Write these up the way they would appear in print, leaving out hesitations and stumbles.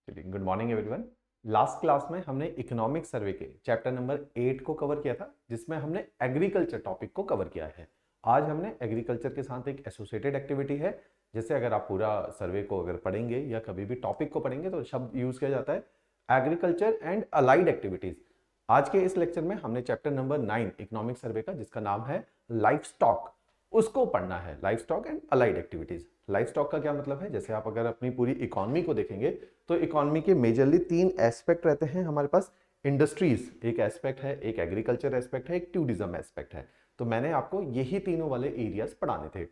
चलिए, good morning everyone. Last class में हमने इकोनॉमिक सर्वे के चैप्टर नंबर 8 को कवर किया था, जिसमें हमने एग्रीकल्चर टॉपिक को कवर किया है। आज हमने एग्रीकल्चर के साथ एक एसोसिएटेड एक्टिविटी है। जैसे अगर आप पूरा सर्वे को अगर पढ़ेंगे या कभी भी टॉपिक को पढ़ेंगे तो शब्द यूज किया जाता है एग्रीकल्चर एंड अलाइड एक्टिविटीज। आज के इस लेक्चर में हमने चैप्टर नंबर 9 इकोनॉमिक सर्वे का, जिसका नाम है लाइफ स्टॉक, उसको पढ़ना है। Life stock and allied activities. Life stock का क्या मतलब है? जैसे आप अगर अपनी पूरी इकोनॉमी को देखेंगे तो इकोनॉमी के मेजरली 3 एस्पेक्ट रहते हैं हमारे पास। इंडस्ट्रीज एक एस्पेक्ट है, एक एग्रीकल्चर एस्पेक्ट है, एक टूरिज्म एस्पेक्ट है। तो मैंने आपको यही तीनों वाले एरियाज पढ़ाने थे।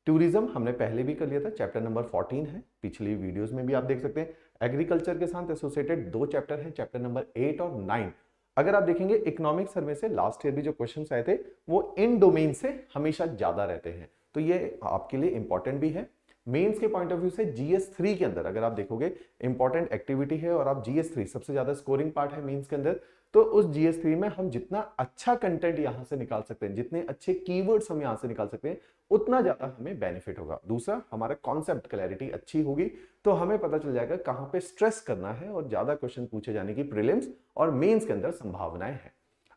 टूरिज्म हमने पहले भी कर लिया था, चैप्टर नंबर 14 है, पिछली वीडियोस में भी आप देख सकते हैं। एग्रीकल्चर के साथ एसोसिएटेड 2 चैप्टर हैं, चैप्टर नंबर 8 और 9। अगर आप देखेंगे इकोनॉमिक सर्वे से लास्ट ईयर भी जो क्वेश्चंस आए थे वो इन डोमेन से हमेशा ज्यादा रहते हैं, तो ये आपके लिए इंपॉर्टेंट भी है। मेंस के पॉइंट ऑफ व्यू से जीएस 3 के अंदर अगर आप देखोगे इंपॉर्टेंट एक्टिविटी है और आप जीएस 3 सबसे ज्यादा स्कोरिंग पार्ट है मेंस के अंदर, तो उस जीएस 3 में हम जितना अच्छा कंटेंट यहां से निकाल सकते हैं, जितने अच्छे कीवर्ड्स हम यहां से निकाल सकते हैं, उतना ज्यादा हमें बेनिफिट होगा। दूसरा, हमारा कॉन्सेप्ट क्लैरिटी अच्छी होगी तो हमें पता चल जाएगा कहां पे स्ट्रेस करना है और ज्यादा क्वेश्चन पूछे जाने की प्रीलिम्स और मेंस के अंदर संभावनाएं हैं।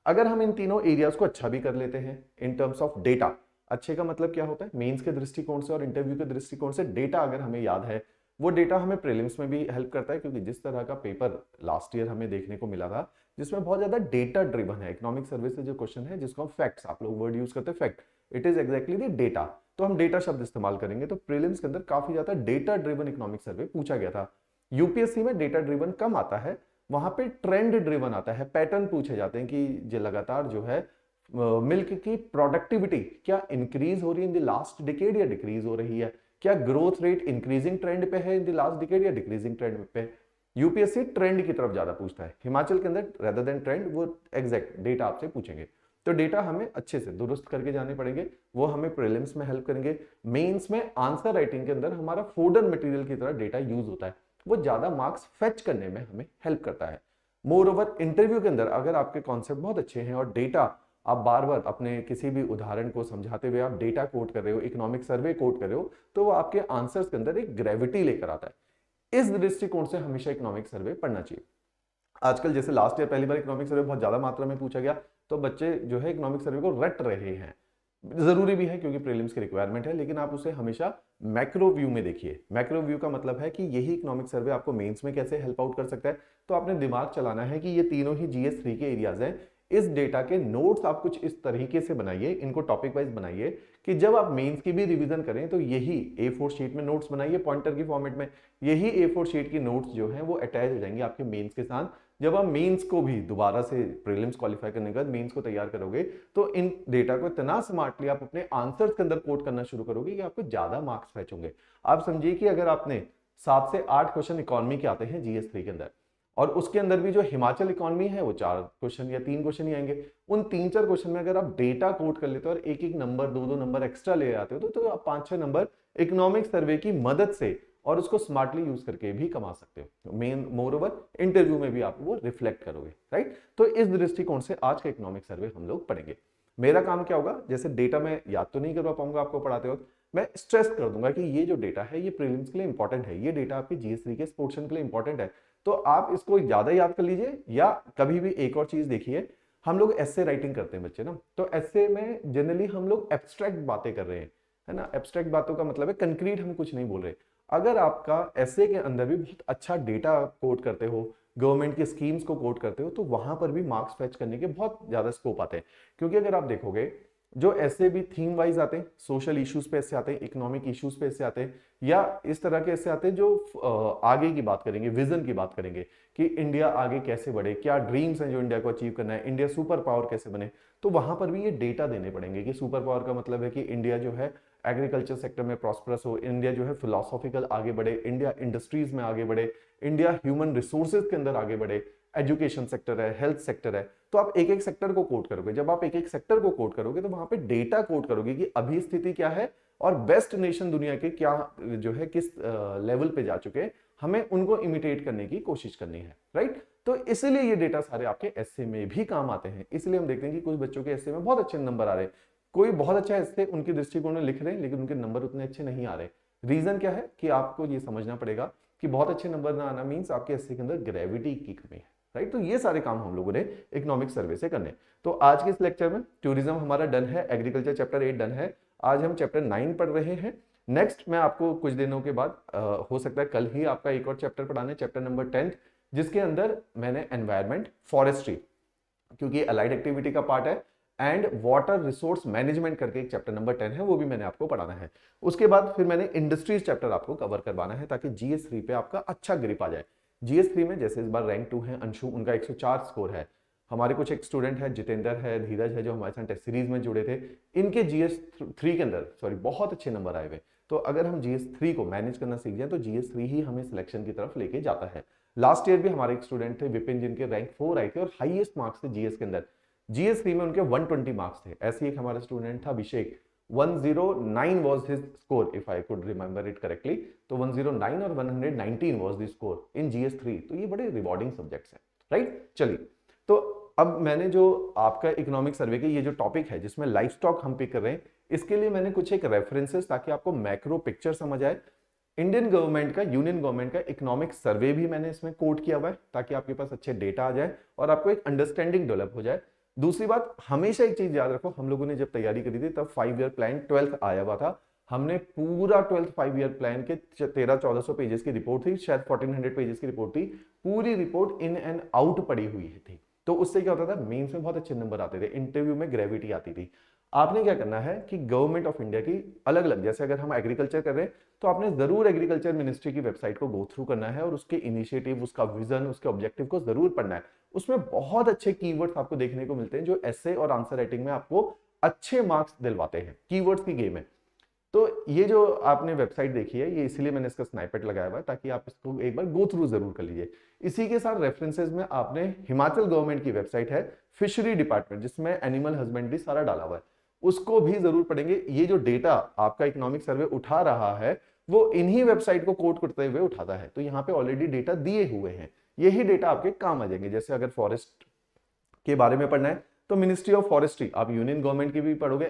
अगर हम इन तीनों एरियाज को अच्छा भी कर लेते हैं इन टर्म्स ऑफ डेटा, अच्छे का मतलब क्या होता है? मेंस के दृष्टिकोण से और इंटरव्यू के दृष्टिकोण से डेटा अगर हमें याद है, वो डेटा हमें प्रीलिम्स में भी हेल्प करता है, क्योंकि जिस तरह का पेपर लास्ट ईयर हमें देखने को मिला था जिसमें बहुत ज्यादा डेटा ड्रिवन है, इकोनॉमिक सर्वे से जो क्वेश्चन है जिसको हम फैक्ट्स, आप लोग वर्ड यूज करते हैं fact, it is exactly the data, तो हम डेटा शब्द इस्तेमाल करेंगे। तो प्रीलिम्स के अंदर काफी ज्यादा डेटा ड्रिवन इकोनॉमिक सर्वे पूछा गया था। यूपीएससी में डेटा ड्रिवन कम आता है, वहां पे ट्रेंड ड्रिवन आता है, पैटर्न पूछे जाते हैं कि जो लगातार जो है मिल्क की प्रोडक्टिविटी क्या इंक्रीज हो रही है इन द लास्ट डिकेड या डिक्रीज हो रही है, क्या ग्रोथ रेट इंक्रीजिंग ट्रेंड पे है इन द लास्ट डिकेड या डिक्रीजिंग ट्रेंड पे। यूपीएससी ट्रेंड की तरफ ज्यादा पूछता है, हिमाचल के अंदर रेदर देन ट्रेंड वो एग्जैक्ट डेटा आपसे पूछेंगे। तो डेटा हमें अच्छे से दुरुस्त करके जाने पड़ेंगे, वो हमें प्रीलिम्स में हेल्प करेंगे। मेंस में आंसर राइटिंग के अंदर हमारा फोल्डर मटेरियल की तरह डेटा यूज होता है, वो ज्यादा मार्क्स फेच करने में हमें हेल्प करता है। मोर ओवर इंटरव्यू के अंदर अगर आपके कॉन्सेप्ट बहुत अच्छे हैं और डेटा आप बार बार अपने किसी भी उदाहरण को समझाते हुए आप डेटा कोट कर रहे हो, इकोनॉमिक सर्वे कोट कर रहे हो, तो वो आपके आंसर्स के अंदर एक ग्रेविटी लेकर आता है। इस दृष्टिकोण से हमेशा इकोनॉमिक सर्वे पढ़ना चाहिए। आजकल जैसे लास्ट ईयर पहली बार इकोनॉमिक सर्वे बहुत ज्यादा मात्रा में पूछा गया, तो बच्चे जो है इकोनॉमिक सर्वे को रट रहे हैं। जरूरी भी है क्योंकि प्रीलिम्स की रिक्वायरमेंट है, लेकिन आप उसे हमेशा मैक्रो व्यू में देखिए। मैक्रो व्यू का मतलब है कि यही इकोनॉमिक सर्वे आपको मेंस में कैसे हेल्प आउट कर सकता है। तो आपने दिमाग चलाना है कि ये तीनों ही जीएस 3 के एरियाज हैं। इस डेटा के नोट्स आप कुछ इस तरीके से बनाइए, इनको टॉपिक वाइज बनाइए कि जब आप मेंस की भी रिवीजन करें तो यही A4 शीट में नोट्स बनाइए पॉइंटर की फॉर्मेट में, यही A4 शीट की नोट्स जो हैं वो अटैच हो जाएंगे आपके मेंस के साथ। जब आप मेंस को भी दोबारा से प्रीलिम्स क्वालिफाई करने के बाद मेंस को तैयार करोगे तो इन डेटा को इतना स्मार्टली आप अपने आंसर्स के अंदर कोट करना शुरू करोगे कि आपको ज्यादा मार्क्स फैच होंगे। आप समझिए कि अगर आपने 7 से 8 क्वेश्चन इकोनॉमी के आते हैं जीएस 3 के अंदर, और उसके अंदर भी जो हिमाचल इकोनॉमी है वो 4 क्वेश्चन या 3 क्वेश्चन ही आएंगे, उन 3-4 क्वेश्चन में अगर आप डेटा कोट कर लेते हो और एक एक नंबर 2-2 नंबर एक्स्ट्रा ले आते हो तो आप 5-6 नंबर इकोनॉमिक सर्वे की मदद से और उसको स्मार्टली यूज करके भी कमा सकते हो। मेन मोर ओवर इंटरव्यू में भी आप वो रिफ्लेक्ट करोगे, राइट। तो इस दृष्टिकोण से आज का इकोनॉमिक सर्वे हम लोग पढ़ेंगे। मेरा काम क्या होगा, जैसे डेटा मैं याद तो नहीं करवा पाऊंगा आपको पढ़ाते वक्त, मैं स्ट्रेस कर दूंगा कि ये जो डेटा है ये प्रीलिम्स के लिए इंपॉर्टेंट है, ये डेटा आपके जीएस 3 के पोर्शन के लिए इंपॉर्टेंट है। तो आप इसको ज्यादा याद कर लीजिए, या कभी भी एक और चीज देखिए, हम लोग एस्से राइटिंग करते हैं बच्चे ना, तो एस्से में जनरली हम लोग एब्स्ट्रैक्ट बातें कर रहे हैं, है ना। एब्स्ट्रैक्ट बातों का मतलब है कंक्रीट हम कुछ नहीं बोल रहे। अगर आपका एस्से के अंदर भी बहुत अच्छा डेटा कोट करते हो, गवर्नमेंट की स्कीम्स को कोट करते हो, तो वहां पर भी मार्क्स फेच करने के बहुत ज्यादा स्कोप आते हैं। क्योंकि अगर आप देखोगे जो ऐसे भी थीम वाइज आते हैं, सोशल इश्यूज पे ऐसे आते हैं, इकोनॉमिक इश्यूज पे ऐसे आते हैं, या इस तरह के ऐसे आते हैं जो आगे की बात करेंगे, विजन की बात करेंगे कि इंडिया आगे कैसे बढ़े, क्या ड्रीम्स हैं जो इंडिया को अचीव करना है, इंडिया सुपर पावर कैसे बने। तो वहां पर भी ये डेटा देने पड़ेंगे कि सुपर पावर का मतलब है कि इंडिया जो है एग्रीकल्चर सेक्टर में प्रॉस्परस हो, इंडिया जो है फिलोसॉफिकल आगे बढ़े, इंडिया इंडस्ट्रीज में आगे बढ़े, इंडिया ह्यूमन रिसोर्सेज के अंदर आगे बढ़े, एजुकेशन सेक्टर है, हेल्थ सेक्टर है। तो आप एक एक सेक्टर को कोट करोगे, जब आप एक एक सेक्टर को कोट करोगे तो वहां पे डेटा कोट करोगे कि अभी स्थिति क्या है और बेस्ट नेशन दुनिया के क्या जो है किस लेवल पे जा चुके हैं, हमें उनको इमिटेट करने की कोशिश करनी है, राइट। तो इसलिए ये डेटा सारे आपके एस्से में भी काम आते हैं। इसलिए हम देखते हैं कि कुछ बच्चों के एस्से में बहुत अच्छे नंबर आ रहे हैं, कोई बहुत अच्छा एस्से उनके दृष्टिकोण में लिख रहे हैं लेकिन उनके नंबर उतने अच्छे नहीं आ रहे। रीजन क्या है कि आपको ये समझना पड़ेगा कि बहुत अच्छे नंबर ना आना मीन्स आपके एसए के अंदर ग्रेविटी की कमी है, राइट। तो ये सारे काम हम लोगों ने इकोनॉमिक सर्वे से करने। तो आज के इस लेक्चर में टूरिज्म हमारा डन है, एग्रीकल्चर चैप्टर 8 डन है, आज हम चैप्टर 9 पढ़ रहे हैं। नेक्स्ट मैं आपको कुछ दिनों के बाद हो सकता है कल ही आपका एक और चैप्टर पढ़ाने, चैप्टर नंबर 10, जिसके अंदर मैंने एनवायरमेंट, फॉरेस्ट्री, क्योंकि अलाइड एक्टिविटी का पार्ट है, एंड वाटर रिसोर्स मैनेजमेंट करके एक चैप्टर नंबर 10 है, वो भी मैंने आपको पढ़ाना है। उसके बाद फिर मैंने इंडस्ट्रीज चैप्टर आपको कवर करवाना है ताकि जीएस 3 पे आपका अच्छा ग्रिप आ जाए। जीएस 3 में जैसे इस बार रैंक 2 है अंशु, उनका 104 स्कोर है। हमारे कुछ एक स्टूडेंट है, जितेंद्र है, धीरज है, जो हमारे साथ टेस्ट सीरीज में जुड़े थे, इनके जीएस 3 के अंदर बहुत अच्छे नंबर आए हुए। तो अगर हम जीएस 3 को मैनेज करना सीख जाए तो जीएस 3 ही हमें सिलेक्शन की तरफ लेके जाता है। लास्ट ईयर भी हमारे एक स्टूडेंट थे विपिन, जिनके रैंक 4 आए थे और हाईएस्ट मार्क्स थे जीएस के अंदर। जीएस 3 में उनके 120 मार्क्स थे। ऐसे एक हमारा स्टूडेंट था अभिषेक, 109 was his score if I could remember it correctly। तो 109 और 119 was the score in GS3। तो ये बड़े रिवॉर्डिंग सब्जेक्ट्स हैं, राइट। चलिए, तो अब मैंने जो आपका इकोनॉमिक सर्वे के ये जो टॉपिक है जिसमें लाइफ स्टॉक हम पिक कर रहे हैं, इसके लिए मैंने कुछ एक रेफरेंसेस, ताकि आपको मैक्रो पिक्चर समझ आए। इंडियन गवर्नमेंट का, यूनियन गवर्नमेंट का इकोनॉमिक सर्वे भी मैंने इसमें कोट किया हुआ है ताकि आपके पास अच्छे डेटा आ जाए और आपको एक अंडरस्टैंडिंग डेवलप हो जाए। दूसरी बात, हमेशा एक चीज याद रखो, हम लोगों ने जब तैयारी करी थी तब 5 ईयर प्लान 12th आया हुआ था। हमने पूरा 12th 5 ईयर प्लान के 1300-1400 पेजेस की रिपोर्ट थी, शायद 1400 पेजेस की रिपोर्ट थी, पूरी रिपोर्ट इन एंड आउट पड़ी हुई थी। तो उससे क्या होता था, मेंस में बहुत अच्छे नंबर आते थे, इंटरव्यू में ग्रेविटी आती थी। आपने क्या करना है कि गवर्नमेंट ऑफ इंडिया की अलग अलग, जैसे अगर हम एग्रीकल्चर कर रहे हैं तो आपने जरूर एग्रीकल्चर मिनिस्ट्री की वेबसाइट को गो थ्रू करना है और उसके इनिशिएटिव, उसका विजन, उसके ऑब्जेक्टिव को जरूर पढ़ना है। उसमें बहुत अच्छे कीवर्ड्स आपको देखने को मिलते हैं जो एसे और आंसर राइटिंग में आपको अच्छे मार्क्स दिलवाते हैं। कीवर्ड्स की गेम है। तो ये जो आपने वेबसाइट देखी है, ये इसीलिए मैंने इसका स्नाइपेट लगाया हुआ है ताकि आप इसको एक बार गो थ्रू जरूर कर लीजिए। इसी के साथ रेफरेंसेस में आपने हिमाचल गवर्नमेंट की वेबसाइट है फिशरी डिपार्टमेंट, जिसमें एनिमल हस्बेंड्री सारा डाला हुआ है, उसको भी जरूर पढ़ेंगे। ये जो डेटा आपका इकोनॉमिक सर्वे उठा रहा है वो इन्हीं वेबसाइट को कोट करते हुए उठाता है। तो यहाँ पे ऑलरेडी डेटा दिए हुए हैं, यही डेटा आपके काम आ जाएंगे। जैसे अगर फॉरेस्ट के बारे में पढ़ना है तो मिनिस्ट्री ऑफ फॉरेस्ट्री, आप यूनियन गवर्नमेंट की भी पढ़ोगे,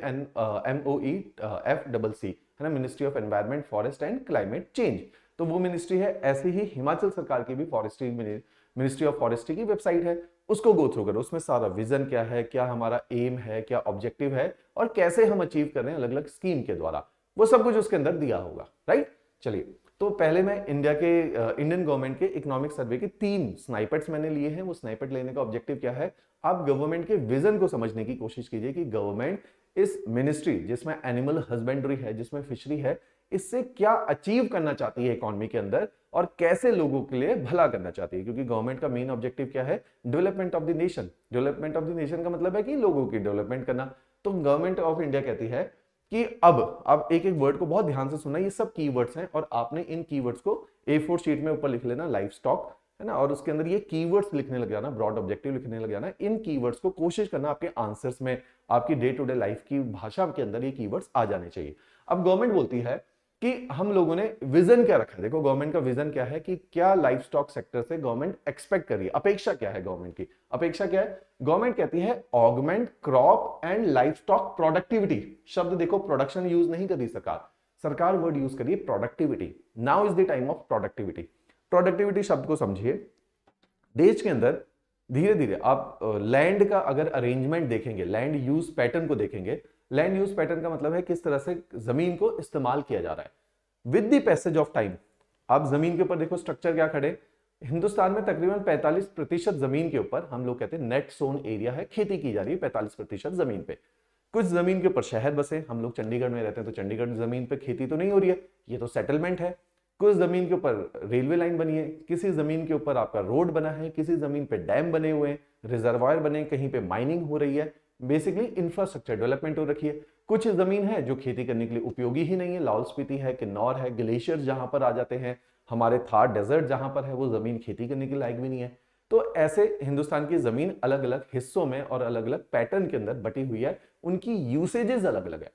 MOEFCC है ना, ministry of environment, forest and climate change, तो वो मिनिस्ट्री है। ऐसे ही हिमाचल सरकार की भी फॉरेस्ट्री, मिनिस्ट्री ऑफ फॉरेस्ट्री की वेबसाइट है, उसको गो थ्रू करो। उसमें सारा विजन क्या है, क्या हमारा एम है, क्या ऑब्जेक्टिव है और कैसे हम अचीव कर रहे हैं अलग अलग स्कीम के द्वारा, वो सब कुछ उसके अंदर दिया होगा, राइट। चलिए, तो पहले मैं इंडियन गवर्नमेंट के इकोनॉमिक सर्वे के 3 स्नाइपेट्स मैंने लिए हैं। वो स्नाइपेट लेने का ऑब्जेक्टिव क्या है, आप गवर्नमेंट के विजन को समझने की कोशिश कीजिए कि गवर्नमेंट इस मिनिस्ट्री, जिसमें एनिमल हस्बेंड्री है, जिसमें फिशरी है, इससे क्या अचीव करना चाहती है इकोनॉमी के अंदर और कैसे लोगों के लिए भला करना चाहती है। क्योंकि गवर्नमेंट का मेन ऑब्जेक्टिव क्या है, development of the nation. Development of the nation का मतलब है कि लोगों की डेवलपमेंट करना। तो गवर्नमेंट ऑफ इंडिया कहती है कि अब एक एक वर्ड को बहुत ध्यान से सुनना, ये सब कीवर्ड्स हैं और आपने इन कीवर्ड्स को A4 शीट में ऊपर लिख लेना, लाइफ स्टॉक है ना, और उसके अंदर ये कीवर्ड्स लिखने लग जाना, ब्रॉड ऑब्जेक्टिव लिखने लग जाना। इन कीवर्ड्स को कोशिश करना आपके आंसर्स में, आपकी डे टू डे लाइफ की भाषा के अंदर ये कीवर्ड्स आ जाने चाहिए। अब गवर्नमेंट बोलती है कि हम लोगों ने विजन क्या रखा है। देखो गवर्नमेंट का विजन क्या है कि क्या लाइफ स्टॉक सेक्टर से गवर्नमेंट एक्सपेक्ट कर रही है, अपेक्षा क्या है गवर्नमेंट की। अपेक्षा क्या है, गवर्नमेंट कहती है augment crop and livestock productivity. शब्द देखो, प्रोडक्शन यूज नहीं कर रही सरकार वर्ड यूज करिए productivity. Now is the time of productivity. Productivity शब्द को समझिए, देश के अंदर धीरे धीरे आप लैंड का अगर अरेंजमेंट देखेंगे, लैंड यूज पैटर्न को देखेंगे, लैंड यूज पैटर्न का मतलब है किस तरह से जमीन को इस्तेमाल किया जा रहा है। With the passage of time, आप जमीन के ऊपर देखो स्ट्रक्चर क्या खड़े, हिंदुस्तान में तकरीबन 45% जमीन के ऊपर हम लोग कहते हैं नेट सोन एरिया है, खेती की जा रही है 45% जमीन पे। कुछ जमीन के ऊपर शहर बसे, हम लोग चंडीगढ़ में रहते हैं तो चंडीगढ़ जमीन पे खेती तो नहीं हो रही है, ये तो सेटलमेंट है। कुछ जमीन के ऊपर रेलवे लाइन बनी है, किसी जमीन के ऊपर आपका रोड बना है, किसी जमीन पे डैम बने हुए हैं, रिजर्वायर बने, कहीं पे माइनिंग हो रही है, बेसिकली इंफ्रास्ट्रक्चर डेवलपमेंट हो रखी है। कुछ जमीन है जो खेती करने के लिए उपयोगी ही नहीं है, लाहौल स्पीति है, किन्नौर है, ग्लेशियर्स जहां पर आ जाते हैं, हमारे थार डेजर्ट जहां पर है वो जमीन खेती करने के लायक भी नहीं है। तो ऐसे हिंदुस्तान की जमीन अलग अलग हिस्सों में और अलग अलग पैटर्न के अंदर बटी हुई है, उनकी यूसेजेस अलग अलग है।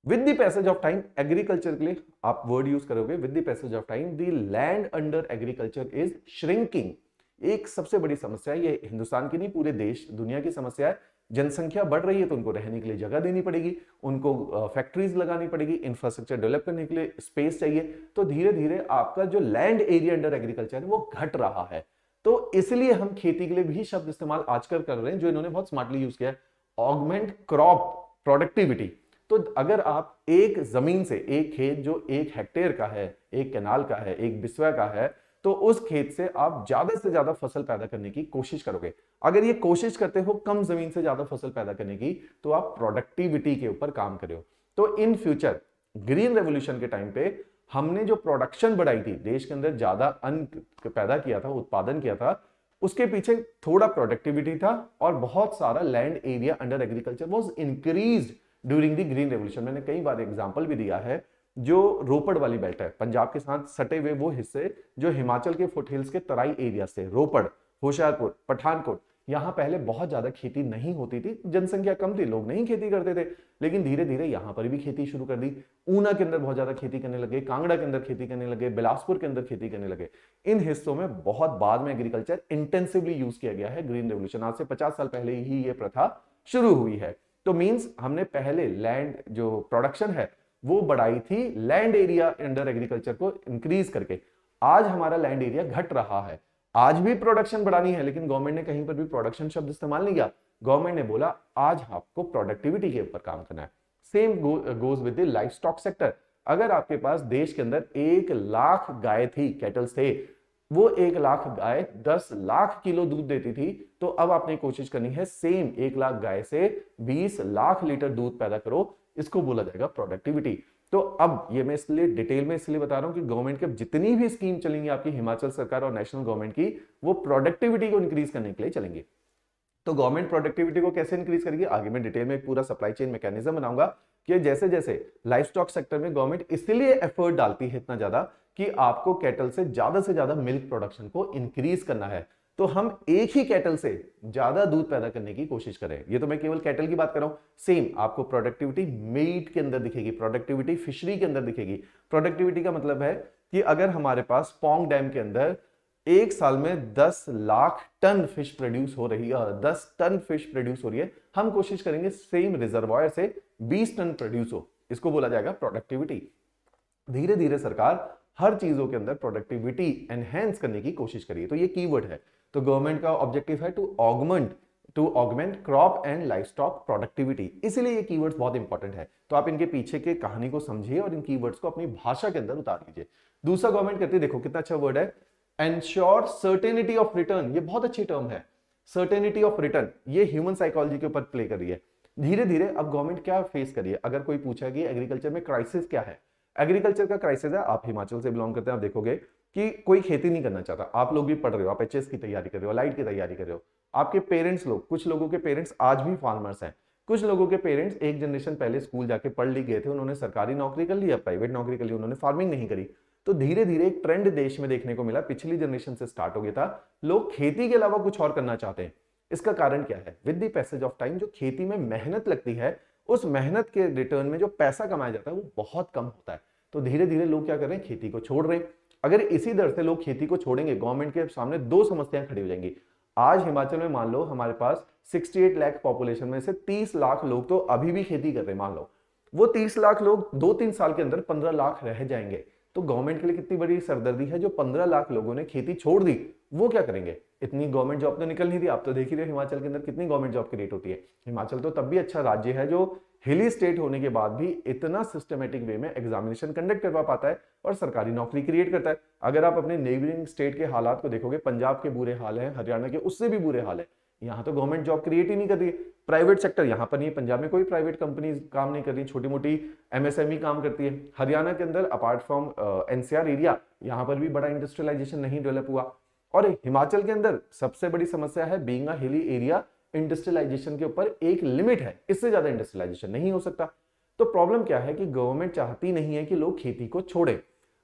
With the passage of time, agriculture के लिए आप वर्ड यूज करोगे, with the passage of time the land under agriculture is shrinking. एक सबसे बड़ी समस्या है, ये हिंदुस्तान की नहीं पूरे देश दुनिया की समस्या है जनसंख्या बढ़ रही है तो उनको रहने के लिए जगह देनी पड़ेगी, उनको फैक्ट्रीज लगानी पड़ेगी, इंफ्रास्ट्रक्चर डेवलप करने के लिए स्पेस चाहिए। तो धीरे धीरे आपका जो लैंड एरिया अंडर एग्रीकल्चर है वो घट रहा है। तो इसलिए हम खेती के लिए भी शब्द इस्तेमाल आजकल कर रहे हैं जो इन्होंने बहुत स्मार्टली यूज किया है, ऑगमेंट क्रॉप प्रोडक्टिविटी। तो अगर आप एक जमीन से, एक खेत जो 1 हेक्टेयर का है, 1 कैनाल का है, 1 बिस्वा का है, तो उस खेत से आप ज्यादा से ज्यादा फसल पैदा करने की कोशिश करोगे। अगर ये कोशिश करते हो कम जमीन से ज्यादा फसल पैदा करने की, तो आप प्रोडक्टिविटी के ऊपर काम करे हो। तो इन फ्यूचर ग्रीन रेवोल्यूशन के टाइम पे हमने जो प्रोडक्शन बढ़ाई थी, देश के अंदर ज्यादा अन्न पैदा किया था, उत्पादन किया था, उसके पीछे थोड़ा प्रोडक्टिविटी था और बहुत सारा land area under agriculture was increased during the green revolution. मैंने कई बार एग्जांपल भी दिया है, जो रोपड़ वाली बेल्ट है, पंजाब के साथ सटे हुए वो हिस्से जो हिमाचल के फुटहिल्स के तराई एरिया से, रोपड़, होशियारपुर, पठानकोट, यहां पहले बहुत ज्यादा खेती नहीं होती थी, जनसंख्या कम थी, लोग नहीं खेती करते थे, लेकिन धीरे धीरे यहां पर भी खेती शुरू कर दी। ऊना के अंदर बहुत ज्यादा खेती करने लगे, कांगड़ा के अंदर खेती करने लगे, बिलासपुर के अंदर खेती करने लगे। इन हिस्सों में बहुत बाद में एग्रीकल्चर इंटेंसिवली यूज किया गया है। ग्रीन रेवोल्यूशन आज से 50 साल पहले ही ये प्रथा शुरू हुई है। तो मींस हमने पहले लैंड जो प्रोडक्शन है वो बढ़ाई थी, लैंड एरिया अंडर एग्रीकल्चर को इंक्रीज करके। आज हमारा लैंड एरिया घट रहा है, आज भी प्रोडक्शन बढ़ानी है, लेकिन गवर्नमेंट ने कहीं पर भी प्रोडक्शन शब्द इस्तेमाल नहीं किया। गवर्नमेंट ने बोला आज आपको प्रोडक्टिविटी के ऊपर काम करना है। Same goes with the life stock sector. अगर आपके पास देश के अंदर 1 लाख गाय थी, कैटल्स थे, वो 1 लाख गाय 10 लाख किलो दूध देती थी, तो अब आपने कोशिश करनी है सेम 1 लाख गाय से 20 लाख लीटर दूध पैदा करो, इसको बोला जाएगा प्रोडक्टिविटी। तो अब ये मैं इसलिए डिटेल में इसलिए बता रहा हूं कि गवर्नमेंट की जितनी भी स्कीम चलेंगी आपकी, हिमाचल सरकार और नेशनल गवर्नमेंट की, वो प्रोडक्टिविटी को इंक्रीज करने के लिए चलेंगे। तो गवर्नमेंट प्रोडक्टिविटी को कैसे इंक्रीज करेगी, आगे मैं डिटेल में एक पूरा सप्लाई चेन मैकेनिज्म बनाऊंगा कि जैसे जैसे लाइफ स्टॉक सेक्टर में गवर्नमेंट इसलिए एफर्ट डालती है इतना ज्यादा कि आपको कैटल से ज्यादा मिल्क प्रोडक्शन को इंक्रीज करना है, तो हम एक ही कैटल से ज्यादा दूध पैदा करने की कोशिश करें। ये तो मैं केवल कैटल की बात कर रहा हूं, सेम आपको प्रोडक्टिविटी मीट के अंदर दिखेगी, प्रोडक्टिविटी फिशरी के अंदर दिखेगी। प्रोडक्टिविटी का मतलब है कि अगर हमारे पास पौंग डैम के अंदर एक साल में 10 लाख टन फिश प्रोड्यूस हो रही है, 10 टन फिश प्रोड्यूस हो रही है, हम कोशिश करेंगे सेम रिजर्वायर से 20 टन प्रोड्यूस हो, इसको बोला जाएगा प्रोडक्टिविटी। धीरे धीरे सरकार हर चीजों के अंदर प्रोडक्टिविटी एनहेंस करने की कोशिश करिए, तो ये कीवर्ड है। तो गवर्नमेंट का ऑब्जेक्टिव है to augment crop and livestock productivity, इसलिए ये कीवर्ड्स बहुत इंपॉर्टेंट है। तो आप इनके पीछे के कहानी को समझिए और इन कीवर्ड्स को अपनी भाषा के अंदर उतार लीजिए। दूसरा गवर्नमेंट करती है, देखो कितना अच्छा वर्ड है, एंश्योर सर्टेनिटी ऑफ रिटर्न। ये बहुत अच्छी टर्म है, सर्टेनिटी ऑफ रिटर्न, ये ह्यूमन साइकोलॉजी के ऊपर प्ले कर रही है। धीरे धीरे अब गवर्नमेंट क्या फेस कर रही है, अगर कोई पूछा कि एग्रीकल्चर में क्राइसिस क्या है, एग्रीकल्चर का क्राइसिस है, आप हिमाचल से बिलोंग करते हैं, आप देखोगे कि कोई खेती नहीं करना चाहता। आप लोग भी पढ़ रहे हो, आप एचएस की तैयारी कर रहे हो, लाइट की तैयारी कर रहे हो, आपके पेरेंट्स लोग, कुछ लोगों के पेरेंट्स आज भी फार्मर्स हैं, कुछ लोगों के पेरेंट्स एक जनरेशन पहले स्कूल जाके पढ़ लिख गए थे, उन्होंने सरकारी नौकरी कर ली या प्राइवेट नौकरी कर ली, उन्होंने फार्मिंग नहीं करी। तो धीरे धीरे एक ट्रेंड देश में देखने को मिला, पिछली जनरेशन से स्टार्ट हो गया था, लोग खेती के अलावा कुछ और करना चाहते हैं। इसका कारण क्या है, with the passage of time जो खेती में मेहनत लगती है, उस मेहनत के रिटर्न में जो पैसा कमाया जाता है वो बहुत कम होता है। तो धीरे धीरे लोग क्या कर रहे हैं, खेती को छोड़ रहे हैं। अगर इसी दर से लोग खेती को छोड़ेंगे, गवर्नमेंट के सामने 2 समस्याएं खड़ी हो जाएंगी। आज हिमाचल में मान लो हमारे पास 68 लाख पॉपुलेशन में से 30 लाख लोग तो अभी भी खेती कर रहे हैं, मान लो वो 30 लाख लोग 2-3 साल के अंदर 15 लाख रह जाएंगे। तो गवर्नमेंट के लिए कितनी बड़ी सरदर्दी है, जो 15 लाख लोगों ने खेती छोड़ दी, वो क्या करेंगे। इतनी गवर्नमेंट जॉब तो निकल नहीं रही, आप तो देख ही रहे हिमाचल के अंदर कितनी गवर्नमेंट जॉब क्रिएट होती है। हिमाचल तो तब भी अच्छा राज्य है जो हिली स्टेट होने के बाद भी इतना सिस्टमेटिक वे में एग्जामिनेशन कंडक्ट करवा पाता है और सरकारी नौकरी क्रिएट करता है। अगर आप अपने नेबरिंग स्टेट के हालात को देखोगे, पंजाब के बुरे हाल है, हरियाणा के उससे भी बुरे हाल है, यहाँ तो गवर्नमेंट जॉब क्रिएट ही नहीं कर रही। प्राइवेट सेक्टर यहाँ पर नहीं है, पंजाब में कोई प्राइवेट कंपनी काम नहीं कर रही, छोटी मोटी एमएसएमई काम करती है। हरियाणा के अंदर अपार्ट फ्रॉम एनसीआर एरिया, यहाँ पर भी बड़ा इंडस्ट्रियलाइजेशन नहीं डेवलप हुआ। और हिमाचल के अंदर सबसे बड़ी समस्या है, being a hilly area, industrialisation के ऊपर एक लिमिट है, इससे ज्यादा इंडस्ट्रियलाइजेशन नहीं हो सकता। तो प्रॉब्लम क्या है कि गवर्नमेंट चाहती नहीं है कि लोग खेती को छोड़ें,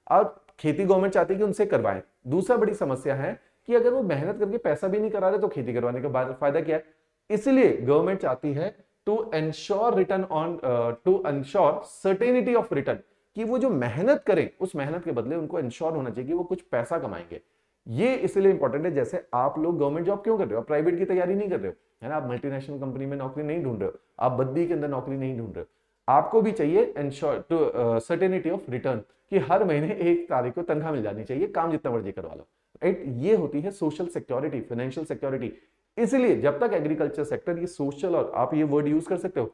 और खेती गवर्नमेंट चाहती है कि उनसे करवाएं। दूसरा बड़ी समस्या है कि अगर वो मेहनत करके पैसा भी नहीं करा रहे तो खेती करवाने का फायदा क्या है। इसलिए गवर्नमेंट चाहती है to ensure certainty of return, कि वो जो मेहनत करें उस मेहनत के बदले उनको एंश्योर होना चाहिए कि वो कुछ पैसा कमाएंगे। ये इसलिए इंपॉर्टेंट है, जैसे आप लोग गवर्नमेंट जॉब क्यों कर रहे हो, आप प्राइवेट की तैयारी नहीं कर रहे हो, है ना, आप मल्टीनेशनल कंपनी में नौकरी नहीं ढूंढ रहे हो, आप बद्दी के अंदर नौकरी नहीं ढूंढ रहे हो, आपको भी चाहिए ensure to certainty of return, कि हर महीने 1 तारीख को तनख्वाह मिल जानी चाहिए, काम जितना मर्जी करवा लो, राइट। ये होती है सोशल सिक्योरिटी, फाइनेंशियल सिक्योरिटी। इसलिए जब तक एग्रीकल्चर सेक्टर, ये सोशल, और आप ये वर्ड यूज कर सकते हो,